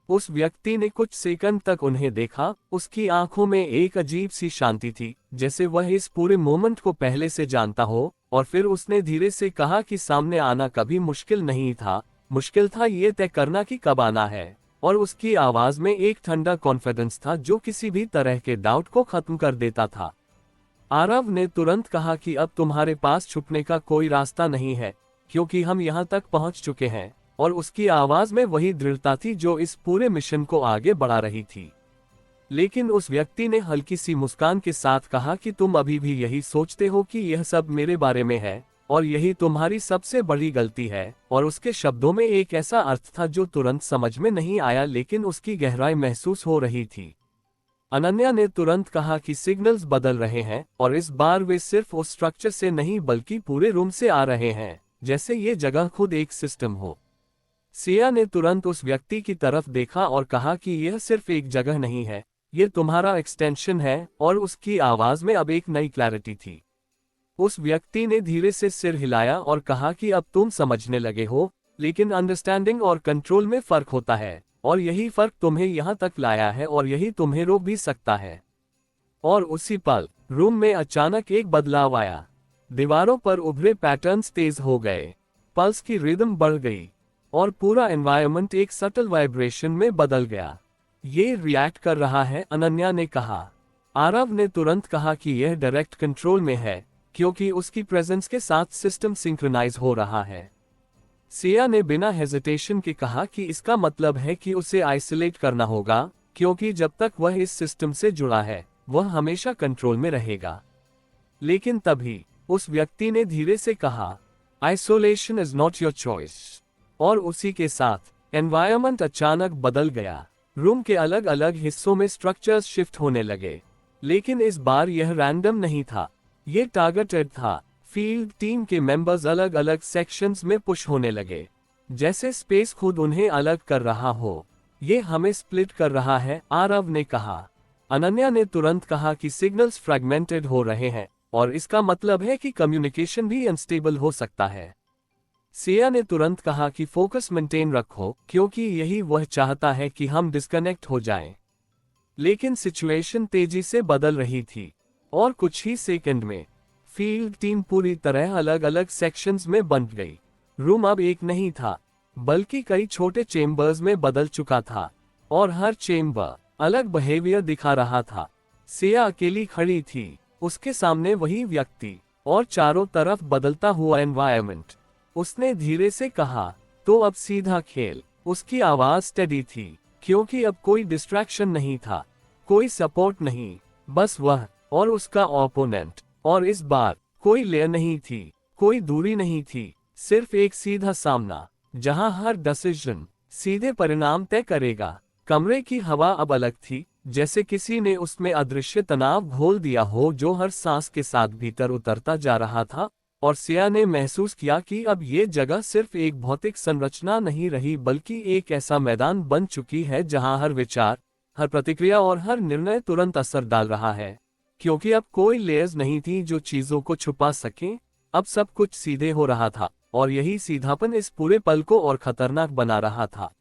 उस व्यक्ति ने कुछ सेकंड तक उन्हें देखा। उसकी आंखों में एक अजीब सी शांति थी, जैसे वह इस पूरे मोमेंट को पहले से जानता हो। और फिर उसने धीरे से कहा कि सामने आना कभी मुश्किल नहीं था, मुश्किल था ये तय करना कि कब आना है। और उसकी आवाज में एक ठंडा कॉन्फिडेंस था जो किसी भी तरह के डाउट को खत्म कर देता था। आरव ने तुरंत कहा कि अब तुम्हारे पास छुपने का कोई रास्ता नहीं है, क्योंकि हम यहाँ तक पहुँच चुके हैं। और उसकी आवाज में वही दृढ़ता थी जो इस पूरे मिशन को आगे बढ़ा रही थी। लेकिन उस व्यक्ति ने हल्की सी मुस्कान के साथ कहा कि तुम अभी भी यही सोचते हो कि यह सब मेरे बारे में है, और यही तुम्हारी सबसे बड़ी गलती है। और उसके शब्दों में एक ऐसा अर्थ था जो तुरंत समझ में नहीं आया, लेकिन उसकी गहराई महसूस हो रही थी। अनन्या ने तुरंत कहा कि सिग्नल्स बदल रहे हैं, और इस बार वे सिर्फ उस स्ट्रक्चर से नहीं बल्कि पूरे रूम से आ रहे हैं, जैसे ये जगह खुद एक सिस्टम हो। सिया ने तुरंत उस व्यक्ति की तरफ देखा और कहा कि यह सिर्फ एक जगह नहीं है, यह तुम्हारा एक्सटेंशन है। और उसकी आवाज में अब एक नई क्लैरिटी थी। उस व्यक्ति ने धीरे से सिर हिलाया और कहा कि अब तुम समझने लगे हो, लेकिन अंडरस्टैंडिंग और कंट्रोल में फर्क होता है, और यही फर्क तुम्हें यहाँ तक लाया है, और यही तुम्हें रोक भी सकता है। और उसी पल रूम में अचानक एक बदलाव आया। दीवारों पर उभरे पैटर्न्स तेज हो गए, पल्स की रिदम बढ़ गई, और पूरा एनवायरनमेंट एक सटल वाइब्रेशन में बदल गया। ये रिएक्ट कर रहा है, अनन्या ने कहा। आरव ने तुरंत कहा कि यह डायरेक्ट कंट्रोल में है, क्योंकि उसकी प्रेजेंस के साथ सिस्टम सिंक्रोनाइज हो रहा है। सिया ने बिना हेजिटेशन के कहा कि इसका मतलब है कि उसे आइसोलेट करना होगा, क्योंकि जब तक वह इस सिस्टम से जुड़ा है वह हमेशा कंट्रोल में रहेगा। लेकिन तभी उस व्यक्ति ने धीरे से कहा, isolation is not your choice. और उसी के साथ एनवायरनमेंट अचानक बदल गया। रूम के अलग अलग हिस्सों में स्ट्रक्चर्स शिफ्ट होने लगे, लेकिन इस बार यह रैंडम नहीं था, ये टारगेटेड था। फील्ड टीम के मेंबर्स अलग अलग सेक्शंस में पुश होने लगे, जैसे स्पेस खुद उन्हें अलग कर रहा हो। ये हमें स्प्लिट कर रहा है, आरव ने कहा। अनन्या ने तुरंत कहा कि सिग्नल्स फ्रैगमेंटेड हो रहे हैं, और इसका मतलब है कि कम्युनिकेशन भी अनस्टेबल हो सकता है। सिया ने तुरंत कहा कि फोकस मेंटेन रखो, क्योंकि यही वह चाहता है कि हम डिस्कनेक्ट हो जाएं। लेकिन सिचुएशन तेजी से बदल रही थी, और कुछ ही सेकंड में फील्ड टीम पूरी तरह अलग अलग सेक्शंस में बंट गई। रूम अब एक नहीं था, बल्कि कई छोटे चेम्बर्स में बदल चुका था, और हर चेम्बर अलग बिहेवियर दिखा रहा था। सिया अकेली खड़ी थी, उसके सामने वही व्यक्ति, और चारों तरफ बदलता हुआ एनवायरनमेंट। उसने धीरे से कहा, तो अब सीधा खेल। उसकी आवाज स्टेडी थी, क्योंकि अब कोई डिस्ट्रैक्शन नहीं था, कोई सपोर्ट नहीं, बस वह और उसका ओपोनेंट। और इस बार कोई लेयर नहीं थी, कोई दूरी नहीं थी, सिर्फ एक सीधा सामना, जहां हर डिसीजन सीधे परिणाम तय करेगा। कमरे की हवा अब अलग थी, जैसे किसी ने उसमें अदृश्य तनाव घोल दिया हो जो हर सांस के साथ भीतर उतरता जा रहा था। और सिया ने महसूस किया कि अब ये जगह सिर्फ एक भौतिक संरचना नहीं रही बल्कि एक ऐसा मैदान बन चुकी है जहां हर विचार, हर प्रतिक्रिया और हर निर्णय तुरंत असर डाल रहा है। क्योंकि अब कोई लेयर्स नहीं थी जो चीजों को छुपा सके, अब सब कुछ सीधे हो रहा था और यही सीधापन इस पूरे पल को और खतरनाक बना रहा था।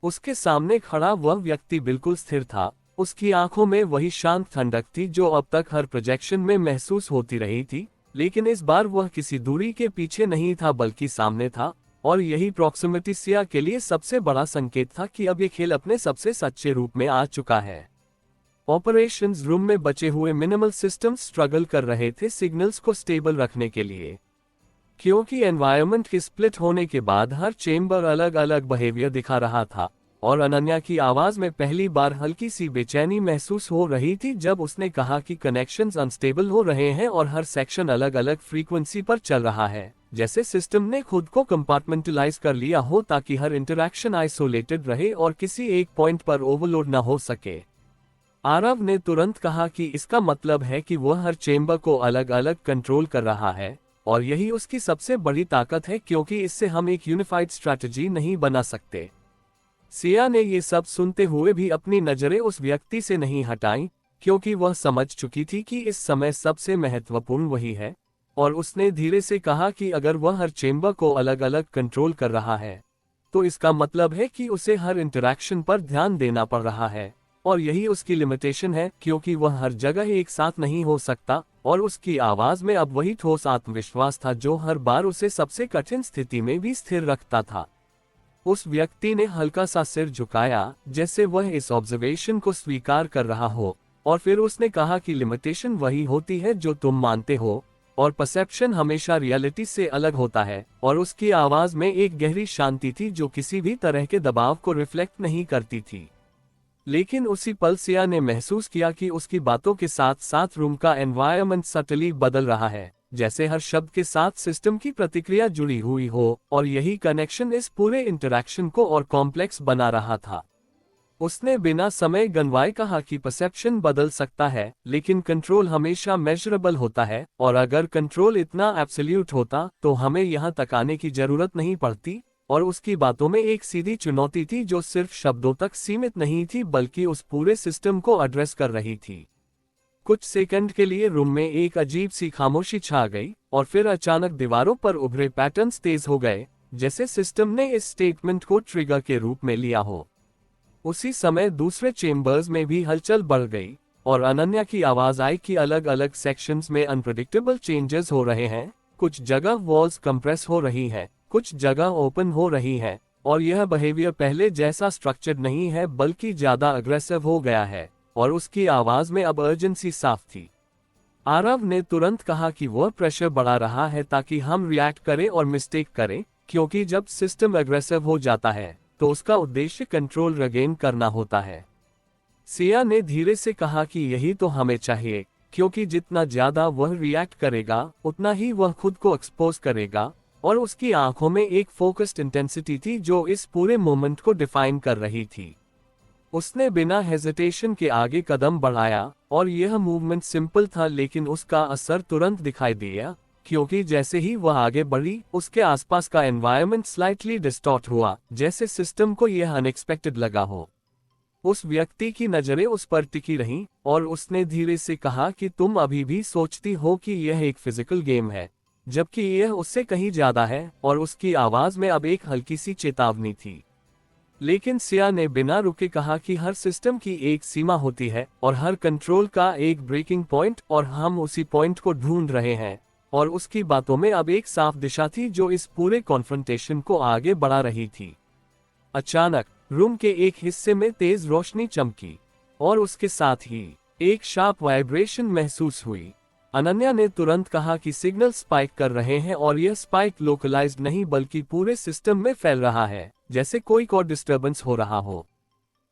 उसके सामने खड़ा वह व्यक्ति बिल्कुल स्थिर था, उसकी आंखों में वही शांत ठंडक थी जो अब तक हर प्रोजेक्शन में महसूस होती रही थी, लेकिन इस बार वह किसी दूरी के पीछे नहीं था बल्कि सामने था। और यही प्रॉक्सिमिटी सिया के लिए सबसे बड़ा संकेत था कि अब ये खेल अपने सबसे सच्चे रूप में आ चुका है। ऑपरेशंस रूम में बचे हुए मिनिमल सिस्टम्स स्ट्रगल कर रहे थे सिग्नल्स को स्टेबल रखने के लिए, क्योंकि एनवायरनमेंट के स्प्लिट होने के बाद हर चेंबर अलग अलग बिहेवियर दिखा रहा था। और अनन्या की आवाज में पहली बार हल्की सी बेचैनी महसूस हो रही थी जब उसने कहा कि कनेक्शंस अनस्टेबल हो रहे हैं और हर सेक्शन अलग अलग फ्रीक्वेंसी पर चल रहा है, जैसे सिस्टम ने खुद को कंपार्टमेंटलाइज कर लिया हो ताकि हर इंटरैक्शन आइसोलेटेड रहे और किसी एक पॉइंट पर ओवरलोड न हो सके। आरव ने तुरंत कहा कि इसका मतलब है कि वह हर चेंबर को अलग अलग कंट्रोल कर रहा है और यही उसकी सबसे बड़ी ताकत है, क्योंकि इससे हम एक यूनिफाइड स्ट्रैटेजी नहीं बना सकते। सिया ने ये सब सुनते हुए भी अपनी नजरें उस व्यक्ति से नहीं हटाईं, क्योंकि वह समझ चुकी थी कि इस समय सबसे महत्वपूर्ण वही है। और उसने धीरे से कहा कि अगर वह हर चेंबर को अलग अलग कंट्रोल कर रहा है तो इसका मतलब है कि उसे हर इंटरैक्शन पर ध्यान देना पड़ रहा है, और यही उसकी लिमिटेशन है, क्योंकि वह हर जगह एक साथ नहीं हो सकता। और उसकी आवाज में अब वही ठोस आत्मविश्वास था जो हर बार उसे सबसे कठिन स्थिति में भी स्थिर रखता था। उस व्यक्ति ने हल्का सा सिर झुकाया, जैसे वह इस ऑब्जर्वेशन को स्वीकार कर रहा हो, और फिर उसने कहा कि लिमिटेशन वही होती है जो तुम मानते हो, और परसेप्शन हमेशा रियलिटी से अलग होता है। और उसकी आवाज में एक गहरी शांति थी जो किसी भी तरह के दबाव को रिफ्लेक्ट नहीं करती थी। लेकिन उसी पल सिया ने महसूस किया कि उसकी बातों के साथ साथ रूम का एनवायरनमेंट सटली बदल रहा है, जैसे हर शब्द के साथ सिस्टम की प्रतिक्रिया जुड़ी हुई हो, और यही कनेक्शन इस पूरे इंटरैक्शन को और कॉम्प्लेक्स बना रहा था। उसने बिना समय गंवाए कहा कि परसेप्शन बदल सकता है, लेकिन कंट्रोल हमेशा मेजरेबल होता है, और अगर कंट्रोल इतना एब्सोल्यूट होता तो हमें यहाँ तक आने की जरूरत नहीं पड़ती। और उसकी बातों में एक सीधी चुनौती थी जो सिर्फ शब्दों तक सीमित नहीं थी बल्कि उस पूरे सिस्टम को एड्रेस कर रही थी। कुछ सेकंड के लिए रूम में एक अजीब सी खामोशी छा गई, और फिर अचानक दीवारों पर उभरे पैटर्न्स तेज हो गए, जैसे सिस्टम ने इस स्टेटमेंट को ट्रिगर के रूप में लिया हो। उसी समय दूसरे चेम्बर्स में भी हलचल बढ़ गई, और अनन्या की आवाज आई कि अलग अलग सेक्शंस में अनप्रेडिक्टेबल चेंजेस हो रहे हैं। कुछ जगह वॉल्स कंप्रेस हो रही हैं, कुछ जगह ओपन हो रही है, और यह बिहेवियर पहले जैसा स्ट्रक्चर्ड नहीं है बल्कि ज्यादा अग्रेसिव हो गया है। और उसकी आवाज में अब अर्जेंसी साफ थी। आरव ने तुरंत कहा कि वह प्रेशर बढ़ा रहा है ताकि हम रिएक्ट करें और मिस्टेक करें, क्योंकि जब सिस्टम अग्रेसिव हो जाता है तो उसका उद्देश्य कंट्रोल रिगेन करना होता है। सिया ने धीरे से कहा कि यही तो हमें चाहिए, क्योंकि जितना ज्यादा वह रिएक्ट करेगा उतना ही वह खुद को एक्सपोज करेगा। और उसकी आंखों में एक फोकस्ड इंटेंसिटी थी जो इस पूरे मोमेंट को डिफाइन कर रही थी। उसने बिना हेजिटेशन के आगे कदम बढ़ाया, और यह मूवमेंट सिंपल था लेकिन उसका असर तुरंत दिखाई दिया, क्योंकि जैसे ही वह आगे बढ़ी उसके आसपास का एनवायरनमेंट स्लाइटली डिस्टॉर्ट हुआ, जैसे सिस्टम को यह अनएक्सपेक्टेड लगा हो। उस व्यक्ति की नजरें उस पर टिकी रहीं, और उसने धीरे से कहा कि तुम अभी भी सोचती हो कि यह एक फिजिकल गेम है, जबकि यह उससे कहीं ज्यादा है। और उसकी आवाज में अब एक हल्की सी चेतावनी थी। लेकिन सिया ने बिना रुके कहा कि हर सिस्टम की एक सीमा होती है और हर कंट्रोल का एक ब्रेकिंग पॉइंट, और हम उसी पॉइंट को ढूंढ रहे हैं। और उसकी बातों में अब एक साफ दिशा थी जो इस पूरे कॉन्फ्रंटेशन को आगे बढ़ा रही थी। अचानक रूम के एक हिस्से में तेज रोशनी चमकी, और उसके साथ ही एक शार्प वाइब्रेशन महसूस हुई। अनन्या ने तुरंत कहा कि सिग्नल स्पाइक कर रहे हैं, और यह स्पाइक लोकलाइज्ड नहीं बल्कि पूरे सिस्टम में फैल रहा है, जैसे कोई और डिस्टर्बेंस हो रहा हो।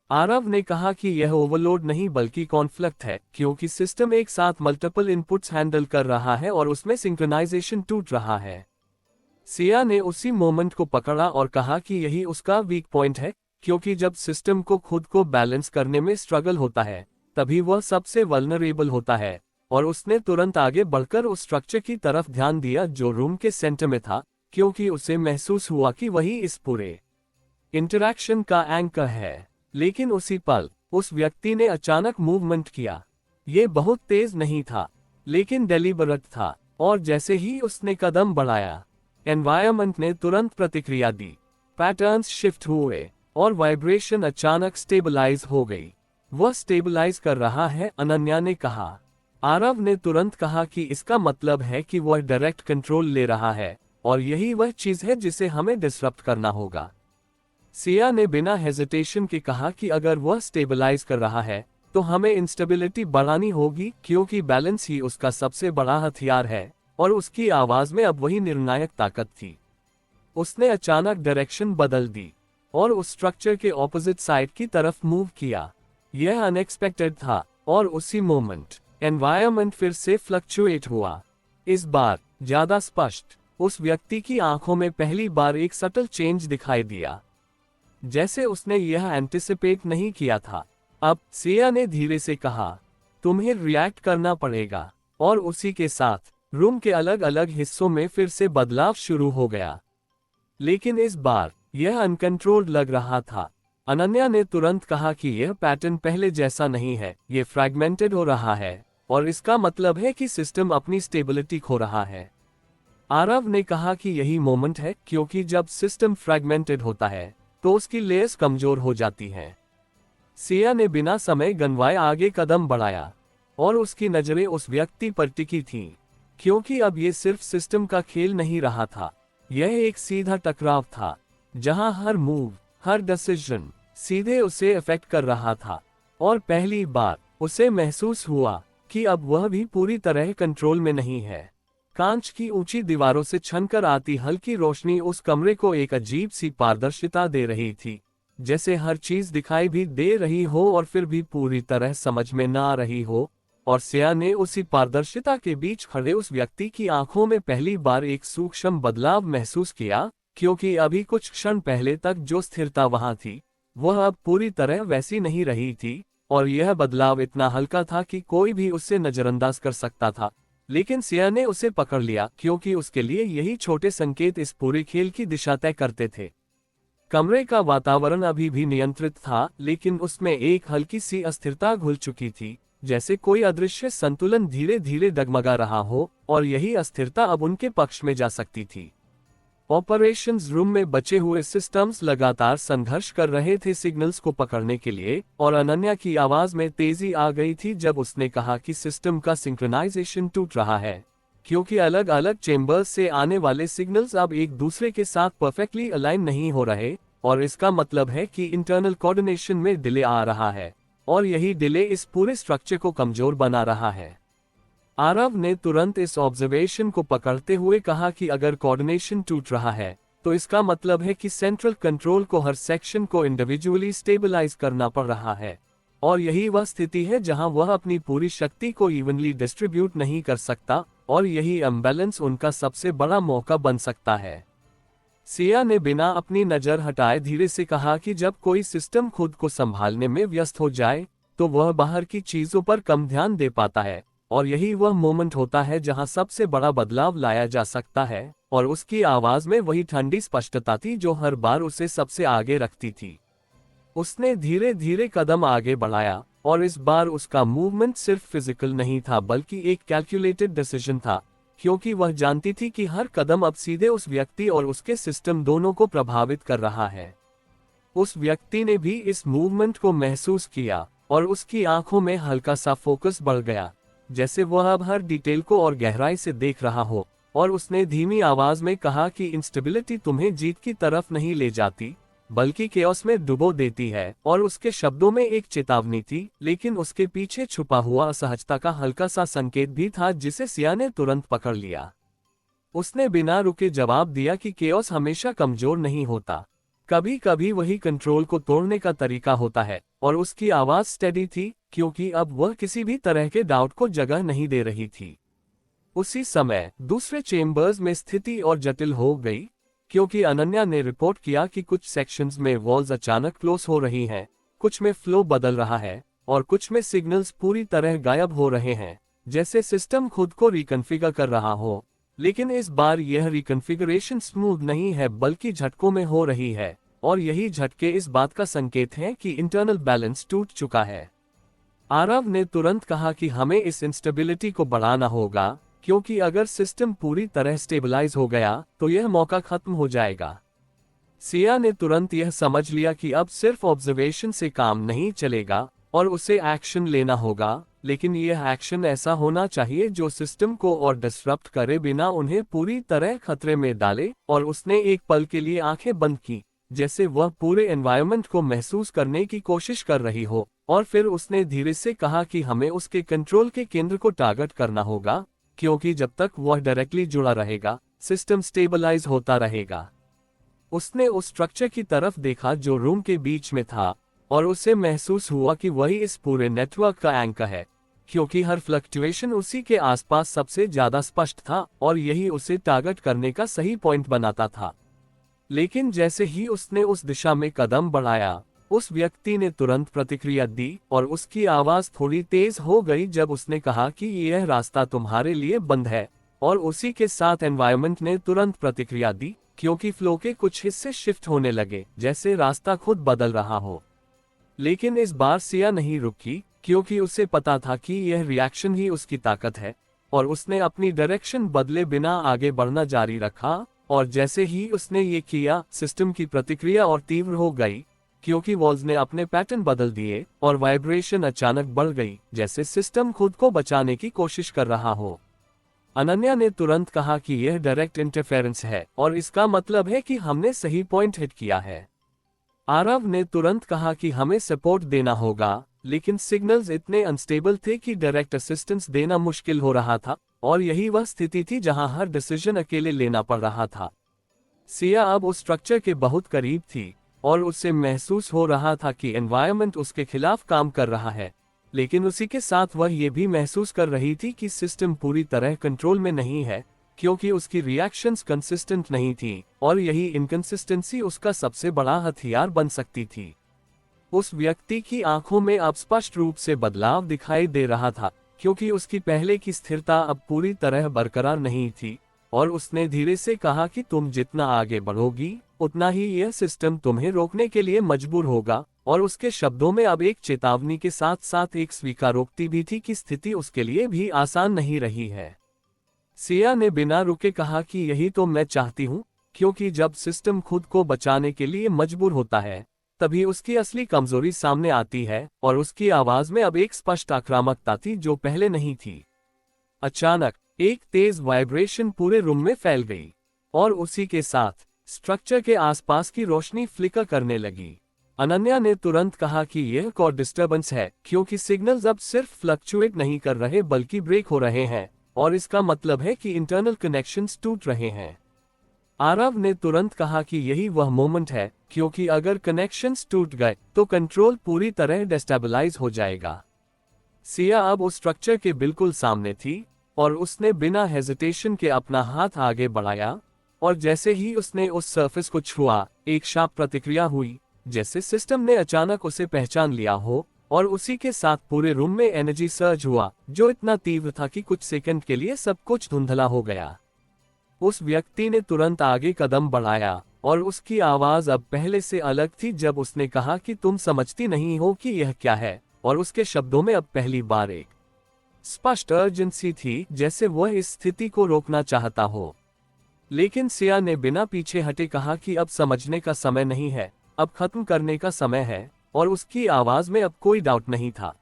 आरव ने कहा कि यह ओवरलोड नहीं बल्कि कॉन्फ्लिक्ट है, क्योंकि सिस्टम एक साथ मल्टीपल इनपुट्स हैंडल कर रहा है और उसमें सिंक्रोनाइजेशन टूट रहा है। सिया ने उसी मोमेंट को पकड़ा और कहा कि यही उसका वीक पॉइंट है, क्योंकि जब सिस्टम को खुद को बैलेंस करने में स्ट्रगल होता है तभी वह सबसे वल्नरेबल होता है। और उसने तुरंत आगे बढ़कर उस स्ट्रक्चर की तरफ ध्यान दिया जो रूम के सेंटर में था, क्योंकि उसे महसूस हुआ कि वही इस पूरे इंटरैक्शन का एंकर है। लेकिन उसी पल उस व्यक्ति ने अचानक मूवमेंट किया। ये बहुत तेज नहीं था, लेकिन डेलिबरेट था, और जैसे ही उसने कदम बढ़ाया, एनवायरनमेंट ने तुरंत प्रतिक्रिया दी। पैटर्न्स शिफ्ट हुए और वाइब्रेशन अचानक स्टेबलाइज हो गई। वह स्टेबलाइज कर रहा है, अनन्या ने कहा। आरव ने तुरंत कहा कि इसका मतलब है कि वह डायरेक्ट कंट्रोल ले रहा है, और यही वह चीज है जिसे हमें डिसरप्ट करना होगा। सिया ने बिना हेजिटेशन के कहा कि अगर वह स्टेबलाइज कर रहा है तो हमें इंस्टेबिलिटी बढ़ानी होगी, क्योंकि बैलेंस ही उसका सबसे बड़ा हथियार है, और उसकी आवाज में अब वही निर्णायक ताकत थी। उसने अचानक डायरेक्शन बदल दी और उस स्ट्रक्चर के ऑपोजिट साइड की तरफ मूव किया। यह अनएक्सपेक्टेड था, और उसी मोमेंट एनवायरनमेंट फिर से फ्लक्चुएट हुआ। इस बार ज्यादा स्पष्ट। उस व्यक्ति की आंखों में पहली बार एक सटल चेंज दिखाई दिया, जैसे उसने यह एंटिसिपेट नहीं किया था। अब सिया ने धीरे से कहा, तुम्हें रिएक्ट करना पड़ेगा, और उसी के साथ रूम के अलग अलग हिस्सों में फिर से बदलाव शुरू हो गया। लेकिन इस बार यह अनकंट्रोल्ड लग रहा था। अनन्या ने तुरंत कहा कि यह पैटर्न पहले जैसा नहीं है, ये फ्रैगमेंटेड हो रहा है, और इसका मतलब है कि सिस्टम अपनी स्टेबिलिटी खो रहा है। आरव ने कहा कि यही मोमेंट है, क्योंकि जब सिस्टम फ्रैगमेंटेड होता है तो उसकी लेयर्स कमजोर हो जाती हैं। सिया ने बिना समय गंवाए आगे कदम बढ़ाया, और उसकी नजरें उस व्यक्ति पर टिकी थीं, क्योंकि अब ये सिर्फ सिस्टम का खेल नहीं रहा था, यह एक सीधा टकराव था, जहां हर मूव, हर डिसीजन सीधे उसे अफेक्ट कर रहा था। और पहली बार उसे महसूस हुआ कि अब वह भी पूरी तरह कंट्रोल में नहीं है। कांच की ऊंची दीवारों से छनकर आती हल्की रोशनी उस कमरे को एक अजीब सी पारदर्शिता दे रही थी, जैसे हर चीज दिखाई भी दे रही हो और फिर भी पूरी तरह समझ में ना आ रही हो। और सिया ने उसी पारदर्शिता के बीच खड़े उस व्यक्ति की आंखों में पहली बार एक सूक्ष्म बदलाव महसूस किया, क्योंकि अभी कुछ क्षण पहले तक जो स्थिरता वहां थी वह अब पूरी तरह वैसी नहीं रही थी, और यह बदलाव इतना हल्का था कि कोई भी उसे नजरअंदाज कर सकता था। लेकिन सिया ने उसे पकड़ लिया, क्योंकि उसके लिए यही छोटे संकेत इस पूरे खेल की दिशा तय करते थे। कमरे का वातावरण अभी भी नियंत्रित था, लेकिन उसमें एक हल्की सी अस्थिरता घुल चुकी थी, जैसे कोई अदृश्य संतुलन धीरे धीरे डगमगा रहा हो, और यही अस्थिरता अब उनके पक्ष में जा सकती थी। ऑपरेशंस रूम में बचे हुए सिस्टम्स लगातार संघर्ष कर रहे थे सिग्नल्स को पकड़ने के लिए, और अनन्या की आवाज में तेजी आ गई थी जब उसने कहा कि सिस्टम का सिंक्रोनाइजेशन टूट रहा है, क्योंकि अलग अलग चेंबर्स से आने वाले सिग्नल्स अब एक दूसरे के साथ परफेक्टली अलाइन नहीं हो रहे, और इसका मतलब है कि इंटरनल कोऑर्डिनेशन में डिले आ रहा है, और यही डिले इस पूरे स्ट्रक्चर को कमजोर बना रहा है। आरव ने तुरंत इस ऑब्जर्वेशन को पकड़ते हुए कहा कि अगर कोऑर्डिनेशन टूट रहा है तो इसका मतलब है कि सेंट्रल कंट्रोल को हर सेक्शन को इंडिविजुअली स्टेबलाइज करना पड़ रहा है, और यही वह स्थिति है जहां वह अपनी पूरी शक्ति को इवनली डिस्ट्रीब्यूट नहीं कर सकता, और यही इम्बैलेंस उनका सबसे बड़ा मौका बन सकता है। सिया ने बिना अपनी नजर हटाए धीरे से कहा कि जब कोई सिस्टम खुद को संभालने में व्यस्त हो जाए तो वह बाहर की चीजों पर कम ध्यान दे पाता है, और यही वह मोमेंट होता है जहां सबसे बड़ा बदलाव लाया जा सकता है। और उसकी आवाज में वही ठंडी स्पष्टता थी जो हर बार उसे सबसे आगे रखती थी। उसने धीरे धीरे कदम आगे बढ़ाया, और इस बार उसका मूवमेंट सिर्फ फिजिकल नहीं था बल्कि एक कैलकुलेटेड डिसीजन था, क्योंकि वह जानती थी कि हर कदम अब सीधे उस व्यक्ति और उसके सिस्टम दोनों को प्रभावित कर रहा है। उस व्यक्ति ने भी इस मूवमेंट को महसूस किया, और उसकी आंखों में हल्का सा फोकस बढ़ गया, जैसे वह अब हर डिटेल को और गहराई से देख रहा हो। और उसने धीमी आवाज में कहा कि इंस्टेबिलिटी तुम्हें जीत की तरफ नहीं ले जाती बल्कि केओस में डुबो देती है। और उसके शब्दों में एक चेतावनी थी, लेकिन उसके पीछे छुपा हुआ असहजता का हल्का सा संकेत भी था जिसे सिया ने तुरंत पकड़ लिया। उसने बिना रुके जवाब दिया कि केओस हमेशा कमजोर नहीं होता, कभी कभी वही कंट्रोल को तोड़ने का तरीका होता है। और उसकी आवाज स्टेडी थी, क्योंकि अब वह किसी भी तरह के डाउट को जगह नहीं दे रही थी। उसी समय दूसरे चेम्बर्स में स्थिति और जटिल हो गई, क्योंकि अनन्या ने रिपोर्ट किया कि कुछ सेक्शंस में वॉल्स अचानक क्लोज हो रही हैं, कुछ में फ्लो बदल रहा है, और कुछ में सिग्नल्स पूरी तरह गायब हो रहे हैं। जैसे सिस्टम खुद को रिकॉन्फ़िगर कर रहा हो। लेकिन इस बार यह रिकॉन्फ़िगरेशन स्मूथ नहीं है बल्कि झटकों में हो रही है, और यही झटके इस बात का संकेत हैं कि इंटरनल बैलेंस टूट चुका है। आरव ने तुरंत कहा कि हमें इस इंस्टेबिलिटी को बढ़ाना होगा, क्योंकि अगर सिस्टम पूरी तरह स्टेबलाइज हो गया तो यह मौका खत्म हो जाएगा। सिया ने तुरंत यह समझ लिया कि अब सिर्फ ऑब्जर्वेशन से काम नहीं चलेगा और उसे एक्शन लेना होगा, लेकिन यह एक्शन ऐसा होना चाहिए जो सिस्टम को और डिसरप्ट करे बिना उन्हें पूरी तरह खतरे में डाले। और उसने एक पल के लिए आंखें बंद की, जैसे वह पूरे एनवायरनमेंट को महसूस करने की कोशिश कर रही हो, और फिर उसने धीरे से कहा कि हमें उसके कंट्रोल के केंद्र को टारगेट करना होगा, क्योंकि जब तक वह डायरेक्टली जुड़ा रहेगा सिस्टम स्टेबलाइज होता रहेगा। उसने उस स्ट्रक्चर की तरफ देखा जो रूम के बीच में था, और उसे महसूस हुआ कि वही इस पूरे नेटवर्क का एंकर है, क्योंकि हर फ्लक्चुएशन उसी के आसपास सबसे ज्यादा स्पष्ट था और यही उसे टारगेट करने का सही पॉइंट बनाता था। लेकिन जैसे ही उसने उस दिशा में कदम बढ़ाया, उस व्यक्ति ने तुरंत प्रतिक्रिया दी और उसकी आवाज थोड़ी तेज हो गई जब उसने कहा कि यह रास्ता तुम्हारे लिए बंद है। और उसी के साथ एनवायरनमेंट ने तुरंत प्रतिक्रिया दी, क्योंकि फ्लो के कुछ हिस्से शिफ्ट होने लगे, जैसे रास्ता खुद बदल रहा हो। लेकिन इस बार सिया नहीं रुकी, क्योंकि उसे पता था कि यह रिएक्शन ही उसकी ताकत है, और उसने अपनी डायरेक्शन बदले बिना आगे बढ़ना जारी रखा। और जैसे ही उसने ये किया, सिस्टम की प्रतिक्रिया और तीव्र हो गई, क्योंकि वॉल्स ने अपने पैटर्न बदल दिए और वाइब्रेशन अचानक बढ़ गई, जैसे सिस्टम खुद को बचाने की कोशिश कर रहा हो। अनन्या ने तुरंत कहा कि यह डायरेक्ट इंटरफेरेंस है और इसका मतलब है कि हमने सही पॉइंट हिट किया है। आरव ने तुरंत कहा कि हमें सपोर्ट देना होगा, लेकिन सिग्नल्स इतने अनस्टेबल थे कि डायरेक्ट असिस्टेंस देना मुश्किल हो रहा था, और यही वह स्थिति थी जहां हर डिसीजन अकेले लेना पड़ रहा था। सिया अब उस स्ट्रक्चर के बहुत करीब थी और उससे महसूस हो रहा था कि एनवायरनमेंट उसके खिलाफ काम कर रहा है, लेकिन उसी के साथ वह ये भी महसूस कर रही थी कि सिस्टम पूरी तरह कंट्रोल में नहीं है, क्योंकि उसकी रिएक्शंस कंसिस्टेंट नहीं थी, और यही इनकंसिस्टेंसी उसका सबसे बड़ा हथियार बन सकती थी। उस व्यक्ति की आंखों में अब स्पष्ट रूप से बदलाव दिखाई दे रहा था, क्योंकि उसकी पहले की स्थिरता अब पूरी तरह बरकरार नहीं थी, और उसने धीरे से कहा कि तुम जितना आगे बढ़ोगी उतना ही यह सिस्टम तुम्हें रोकने के लिए मजबूर होगा। और उसके शब्दों में अब एक चेतावनी के साथ साथ एक स्वीकारोक्ति भी थी कि स्थिति उसके लिए भी आसान नहीं रही है। सिया ने बिना रुके कहा कि यही तो मैं चाहती हूँ, क्योंकि जब सिस्टम खुद को बचाने के लिए मजबूर होता है तभी उसकी असली कमजोरी सामने आती है, और उसकी आवाज में अब एक स्पष्ट आक्रामकता थी जो पहले नहीं थी। अचानक एक तेज वाइब्रेशन पूरे रूम में फैल गई, और उसी के साथ स्ट्रक्चर के आसपास की रोशनी फ्लिकर करने लगी। अनन्या ने तुरंत कहा कि यह कोर डिस्टर्बेंस है, क्योंकि सिग्नल्स अब सिर्फ फ्लक्चुएट नहीं कर रहे बल्कि ब्रेक हो रहे हैं, और इसका मतलब है कि इंटरनल कनेक्शंस टूट रहे हैं। आरव ने तुरंत कहा कि यही वह मोमेंट है, क्योंकि अगर कनेक्शंस टूट गए तो कंट्रोल पूरी तरह डिस्टेबलाइज हो जाएगा। सिया अब उस स्ट्रक्चर के बिल्कुल सामने थी, और उसने बिना हेजिटेशन के अपना हाथ आगे बढ़ाया, और जैसे ही उसने उस सरफेस को छुआ, एक शार्प प्रतिक्रिया हुई, जैसे सिस्टम ने अचानक उसे पहचान लिया हो, और उसी के साथ पूरे रूम में एनर्जी सर्ज हुआ, जो इतना तीव्र था कि कुछ सेकंड के लिए सब कुछ धुंधला हो गया। उस व्यक्ति ने तुरंत आगे कदम बढ़ाया, और उसकी आवाज अब पहले से अलग थी जब उसने कहा कि तुम समझती नहीं हो कि यह क्या है, और उसके शब्दों में अब पहली बार एक स्पष्ट अर्जेंसी थी, जैसे वह इस स्थिति को रोकना चाहता हो। लेकिन सिया ने बिना पीछे हटे कहा कि अब समझने का समय नहीं है, अब खत्म करने का समय है, और उसकी आवाज में अब कोई डाउट नहीं था।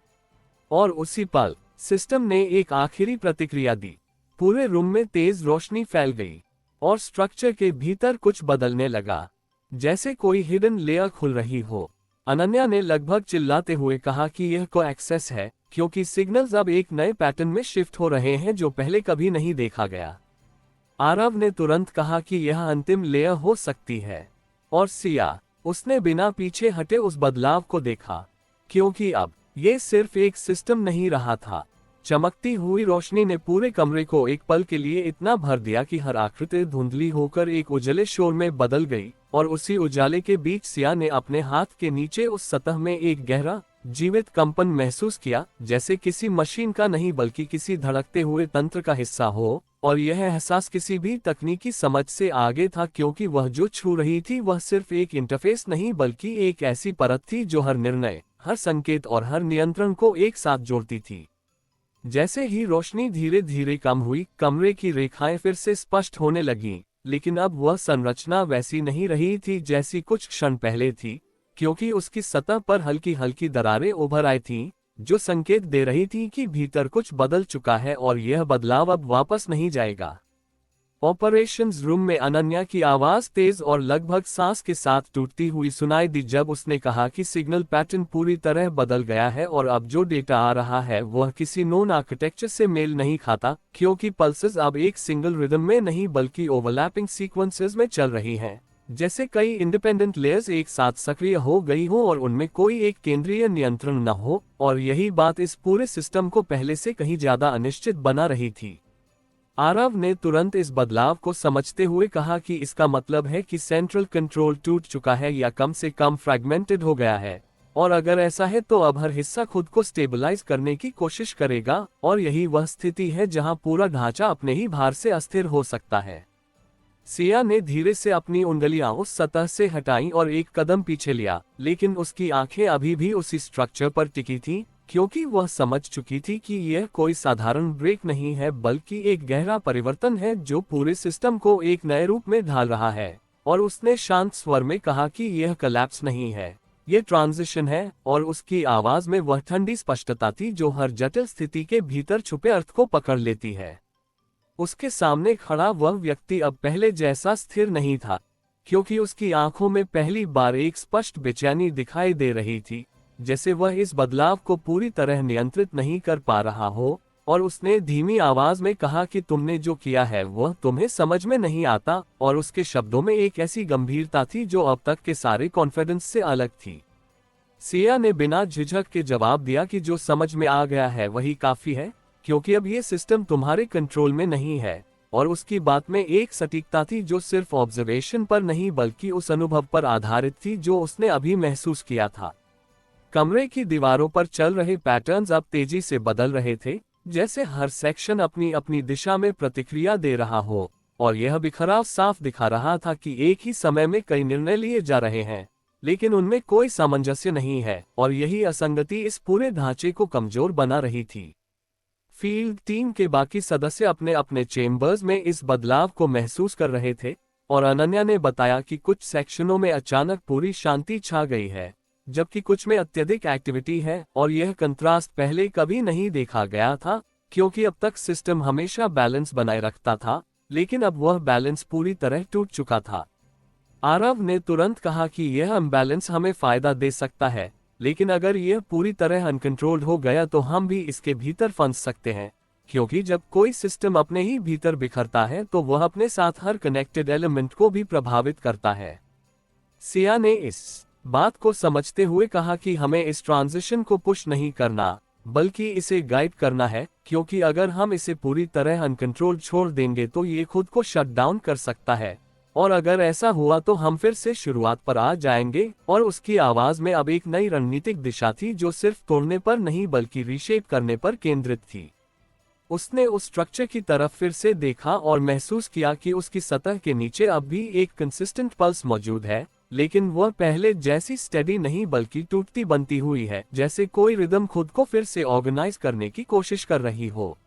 और उसी पल सिस्टम ने एक आखिरी प्रतिक्रिया दी। पूरे रूम में तेज रोशनी फैल गई, और स्ट्रक्चर के भीतर कुछ बदलने लगा, जैसे कोई हिडन लेयर खुल रही हो। अनन्या ने लगभग चिल्लाते हुए कहा कि यह को एक्सेस है, क्योंकि सिग्नल्स अब एक नए पैटर्न में शिफ्ट हो रहे हैं जो पहले कभी नहीं देखा गया। आरव ने तुरंत कहा कि यह अंतिम लेयर हो सकती है, और सिया, उसने बिना पीछे हटे उस बदलाव को देखा, क्योंकि अब ये सिर्फ एक सिस्टम नहीं रहा था। चमकती हुई रोशनी ने पूरे कमरे को एक पल के लिए इतना भर दिया कि हर आकृति धुंधली होकर एक उजले शोर में बदल गई, और उसी उजाले के बीच सिया ने अपने हाथ के नीचे उस सतह में एक गहरा, जीवित कंपन महसूस किया, जैसे किसी मशीन का नहीं बल्कि किसी धड़कते हुए तंत्र का हिस्सा हो, और यह एहसास किसी भी तकनीकी समझ से आगे था, क्योंकि वह जो छू रही थी वह सिर्फ एक इंटरफेस नहीं बल्कि एक ऐसी परत थी जो हर निर्णय, हर संकेत और हर नियंत्रण को एक साथ जोड़ती थी। जैसे ही रोशनी धीरे धीरे कम हुई, कमरे की रेखाएं फिर से स्पष्ट होने लगीं, लेकिन अब वह संरचना वैसी नहीं रही थी जैसी कुछ क्षण पहले थी, क्योंकि उसकी सतह पर हल्की हल्की दरारें उभर आई थीं, जो संकेत दे रही थी कि भीतर कुछ बदल चुका है और यह बदलाव अब वापस नहीं जाएगा। ऑपरेशंस रूम में अनन्या की आवाज तेज और लगभग सांस के साथ टूटती हुई सुनाई दी जब उसने कहा कि सिग्नल पैटर्न पूरी तरह बदल गया है और अब जो डेटा आ रहा है वह किसी नोन आर्किटेक्चर से मेल नहीं खाता, क्योंकि पल्सेस अब एक सिंगल रिदम में नहीं बल्कि ओवरलैपिंग सीक्वेंसेस में चल रही हैं, जैसे कई इंडिपेंडेंट लेयर्स एक साथ सक्रिय हो गई हो और उनमें कोई एक केंद्रीय नियंत्रण न हो, और यही बात इस पूरे सिस्टम को पहले से कहीं ज्यादा अनिश्चित बना रही थी। आरव ने तुरंत इस बदलाव को समझते हुए कहा कि इसका मतलब है कि सेंट्रल कंट्रोल टूट चुका है या कम से कम फ्रैगमेंटेड हो गया है, और अगर ऐसा है तो अब हर हिस्सा खुद को स्टेबलाइज करने की कोशिश करेगा, और यही वह स्थिति है जहां पूरा ढांचा अपने ही भार से अस्थिर हो सकता है। सिया ने धीरे से अपनी उंगलियां उस सतह से हटाई और एक कदम पीछे लिया, लेकिन उसकी आंखें अभी भी उसी स्ट्रक्चर पर टिकी थीं, क्योंकि वह समझ चुकी थी कि यह कोई साधारण ब्रेक नहीं है बल्कि एक गहरा परिवर्तन है जो पूरे सिस्टम को एक नए रूप में ढाल रहा है। और उसने शांत स्वर में कहा कि यह कोलैप्स नहीं है, यह ट्रांजिशन है, और उसकी आवाज में वह ठंडी स्पष्टता थी जो हर जटिल स्थिति के भीतर छुपे अर्थ को पकड़ लेती है। उसके सामने खड़ा वह व्यक्ति अब पहले जैसा स्थिर नहीं था, क्योंकि उसकी आंखों में पहली बार एक स्पष्ट बेचैनी दिखाई दे रही थी, जैसे वह इस बदलाव को पूरी तरह नियंत्रित नहीं कर पा रहा हो। और उसने धीमी आवाज में कहा कि तुमने जो किया है वह तुम्हें समझ में नहीं आता, और उसके शब्दों में एक ऐसी गंभीरता थी जो अब तक के सारे कॉन्फिडेंस से अलग थी। सिया ने बिना झिझक के जवाब दिया कि जो समझ में आ गया है वही काफी है, क्योंकि अब ये सिस्टम तुम्हारे कंट्रोल में नहीं है। और उसकी बात में एक सटीकता थी जो सिर्फ ऑब्जर्वेशन पर नहीं बल्कि उस अनुभव पर आधारित थी जो उसने अभी महसूस किया था। कमरे की दीवारों पर चल रहे पैटर्न्स अब तेजी से बदल रहे थे, जैसे हर सेक्शन अपनी अपनी दिशा में प्रतिक्रिया दे रहा हो, और यह बिखराव साफ दिखा रहा था कि एक ही समय में कई निर्णय लिए जा रहे हैं, लेकिन उनमें कोई सामंजस्य नहीं है, और यही असंगति इस पूरे ढांचे को कमजोर बना रही थी। फील्ड टीम के बाकी सदस्य अपने अपने चेम्बर्स में इस बदलाव को महसूस कर रहे थे, और अनन्या ने बताया कि कुछ सेक्शनों में अचानक पूरी शांति छा गई है, जबकि कुछ में अत्यधिक एक्टिविटी है, और यह कंट्रास्ट पहले कभी नहीं देखा गया था, क्योंकि अब तक सिस्टम हमेशा बैलेंस बनाए रखता था, लेकिन अब वह बैलेंस पूरी तरह टूट चुका था। आरव ने तुरंत कहा कि यह अनबैलेंस हमें फायदा दे सकता है, लेकिन अगर यह पूरी तरह अनकंट्रोल्ड हो गया तो हम भी इसके भीतर फंस सकते हैं, क्योंकि जब कोई सिस्टम अपने ही भीतर बिखरता है तो वह अपने साथ हर कनेक्टेड एलिमेंट को भी प्रभावित करता है। सिया ने इस बात को समझते हुए कहा कि हमें इस ट्रांजिशन को पुश नहीं करना बल्कि इसे गाइड करना है, क्योंकि अगर हम इसे पूरी तरह अनकंट्रोल्ड छोड़ देंगे तो ये खुद को शट डाउन कर सकता है, और अगर ऐसा हुआ तो हम फिर से शुरुआत पर आ जाएंगे। और उसकी आवाज में अब एक नई रणनीतिक दिशा थी जो सिर्फ तोड़ने पर नहीं बल्कि रीशेप करने पर केंद्रित थी। उसने उस स्ट्रक्चर की तरफ फिर से देखा और महसूस किया कि उसकी सतह के नीचे अब भी एक कंसिस्टेंट पल्स मौजूद है, लेकिन वह पहले जैसी स्टेडी नहीं बल्कि टूटती बनती हुई है, जैसे कोई रिदम खुद को फिर से ऑर्गेनाइज करने की कोशिश कर रही हो।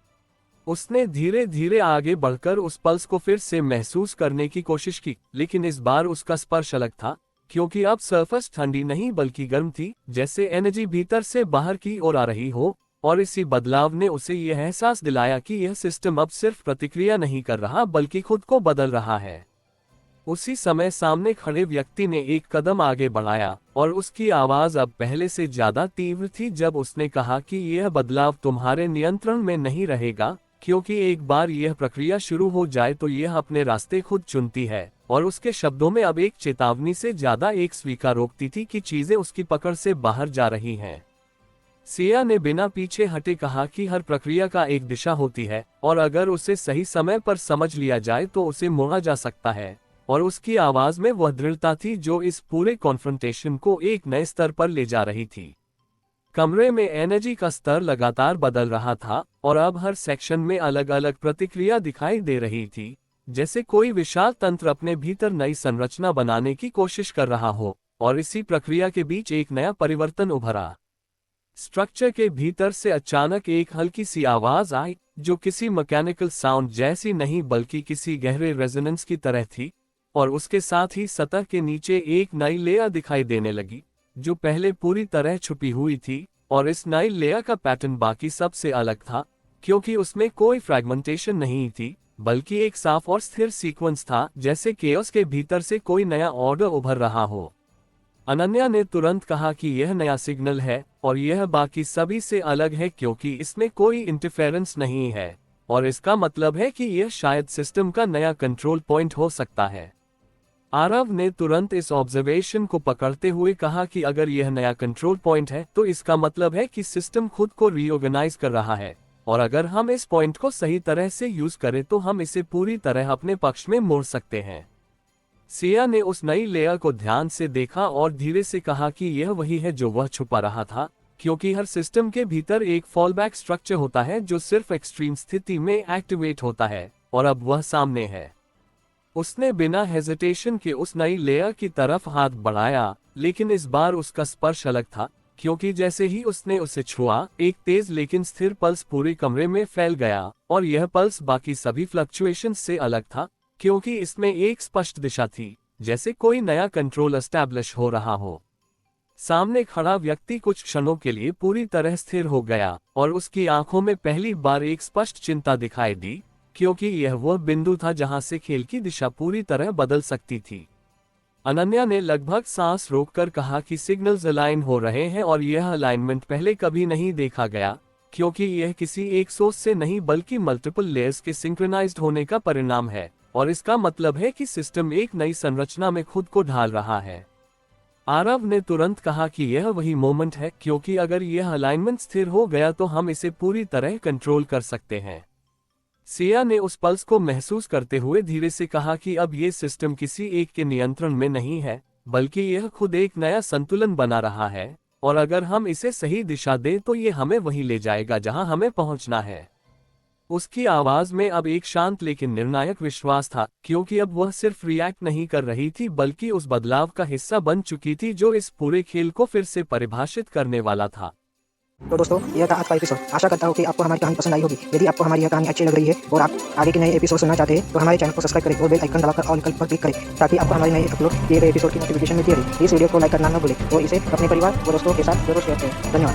उसने धीरे धीरे आगे बढ़कर उस पल्स को फिर से महसूस करने की कोशिश की, लेकिन इस बार उसका स्पर्श अलग था, क्योंकि अब सरफेस ठंडी नहीं बल्कि गर्म थी, जैसे एनर्जी भीतर से बाहर की ओर आ रही हो। और इसी बदलाव ने उसे यह एहसास दिलाया कि यह सिस्टम अब सिर्फ प्रतिक्रिया नहीं कर रहा बल्कि खुद को बदल रहा है। उसी समय सामने खड़े व्यक्ति ने एक कदम आगे बढ़ाया, और उसकी आवाज अब पहले से ज्यादा तीव्र थी जब उसने कहा कि यह बदलाव तुम्हारे नियंत्रण में नहीं रहेगा, क्योंकि एक बार यह प्रक्रिया शुरू हो जाए तो यह अपने रास्ते खुद चुनती है। और उसके शब्दों में अब एक चेतावनी से ज्यादा एक स्वीकारोक्ति थी कि चीजें उसकी पकड़ से बाहर जा रही हैं। सिया ने बिना पीछे हटे कहा कि हर प्रक्रिया का एक दिशा होती है, और अगर उसे सही समय पर समझ लिया जाए तो उसे मोड़ा जा सकता है। और उसकी आवाज में वह दृढ़ता थी जो इस पूरे कॉन्फ्रंटेशन को एक नए स्तर पर ले जा रही थी। कमरे में एनर्जी का स्तर लगातार बदल रहा था और अब हर सेक्शन में अलग अलग प्रतिक्रिया दिखाई दे रही थी, जैसे कोई विशाल तंत्र अपने भीतर नई संरचना बनाने की कोशिश कर रहा हो, और इसी प्रक्रिया के बीच एक नया परिवर्तन उभरा। स्ट्रक्चर के भीतर से अचानक एक हल्की सी आवाज आई, जो किसी मैकेनिकल साउंड जैसी नहीं बल्कि किसी गहरे रेजोनेंस की तरह थी, और उसके साथ ही सतह के नीचे एक नई लेयर दिखाई देने लगी, जो पहले पूरी तरह छुपी हुई थी। और इस नई लेयर का पैटर्न बाकी सबसे अलग था, क्योंकि उसमें कोई फ्रैगमेंटेशन नहीं थी, बल्कि एक साफ और स्थिर सीक्वेंस था, जैसे केओस के भीतर से कोई नया ऑर्डर उभर रहा हो। अनन्या ने तुरंत कहा कि यह नया सिग्नल है, और यह बाकी सभी से अलग है क्योंकि इसमें कोई इंटरफेरेंस नहीं है, और इसका मतलब है कि यह शायद सिस्टम का नया कंट्रोल पॉइंट हो सकता है। आरव ने तुरंत इस ऑब्जर्वेशन को पकड़ते हुए कहा कि अगर यह नया कंट्रोल पॉइंट है तो इसका मतलब है कि सिस्टम खुद को रीऑर्गेनाइज कर रहा है, और अगर हम इस पॉइंट को सही तरह से यूज करें तो हम इसे पूरी तरह अपने पक्ष में मोड़ सकते हैं। सिया ने उस नई लेयर को ध्यान से देखा और धीरे से कहा कि यह वही है जो वह छुपा रहा था, क्योंकि हर सिस्टम के भीतर एक फॉलबैक स्ट्रक्चर होता है जो सिर्फ एक्सट्रीम स्थिति में एक्टिवेट होता है, और अब वह सामने है। उसने बिना हेजिटेशन के उस नई लेयर की तरफ हाथ बढ़ाया, लेकिन इस बार उसका स्पर्श अलग था, क्योंकि जैसे ही उसने उसे छुआ, एक तेज लेकिन स्थिर पल्स पूरे कमरे में फैल गया, और यह पल्स बाकी सभी फ्लक्चुएशन से अलग था, क्योंकि इसमें एक स्पष्ट दिशा थी, जैसे कोई नया कंट्रोल एस्टैब्लिश हो रहा हो। सामने खड़ा व्यक्ति कुछ क्षणों के लिए पूरी तरह स्थिर हो गया, और उसकी आंखों में पहली बार एक स्पष्ट चिंता दिखाई दी, क्योंकि यह वह बिंदु था जहां से खेल की दिशा पूरी तरह बदल सकती थी। अनन्या ने लगभग सांस रोककर कहा कि सिग्नल्स अलाइन हो रहे हैं, और यह अलाइनमेंट पहले कभी नहीं देखा गया, क्योंकि यह किसी एक सोर्स से नहीं बल्कि मल्टीपल लेयर्स के सिंक्रोनाइज्ड होने का परिणाम है, और इसका मतलब है कि सिस्टम एक नई संरचना में खुद को ढाल रहा है। आरव ने तुरंत कहा कि यह वही मोमेंट है, क्योंकि अगर यह अलाइनमेंट स्थिर हो गया तो हम इसे पूरी तरह कंट्रोल कर सकते हैं। सिया ने उस पल्स को महसूस करते हुए धीरे से कहा कि अब ये सिस्टम किसी एक के नियंत्रण में नहीं है, बल्कि यह खुद एक नया संतुलन बना रहा है, और अगर हम इसे सही दिशा दें तो ये हमें वहीं ले जाएगा जहां हमें पहुंचना है। उसकी आवाज में अब एक शांत लेकिन निर्णायक विश्वास था, क्योंकि अब वह सिर्फ रिएक्ट नहीं कर रही थी बल्कि उस बदलाव का हिस्सा बन चुकी थी जो इस पूरे खेल को फिर से परिभाषित करने वाला था। तो दोस्तों, यह था आज का एपिसोड। आशा करता हूँ कि आपको हमारी कहानी पसंद आई होगी। यदि आपको हमारी यह कहानी अच्छी लग रही है और आप आगे के नए एपिसोड सुनना चाहते हैं तो हमारे चैनल को सब्सक्राइब करें और बेल आइकन दबाकर ऑल विकल्प पर क्लिक करें, ताकि आपको हमारे नए अपलोड किए गए एपिसोड की नोटिफिकेशन मिलती रहे। इस वीडियो को लाइक करना न भूलें और इसे अपने परिवार और दोस्तों के साथ जरूर शेयर करें। धन्यवाद।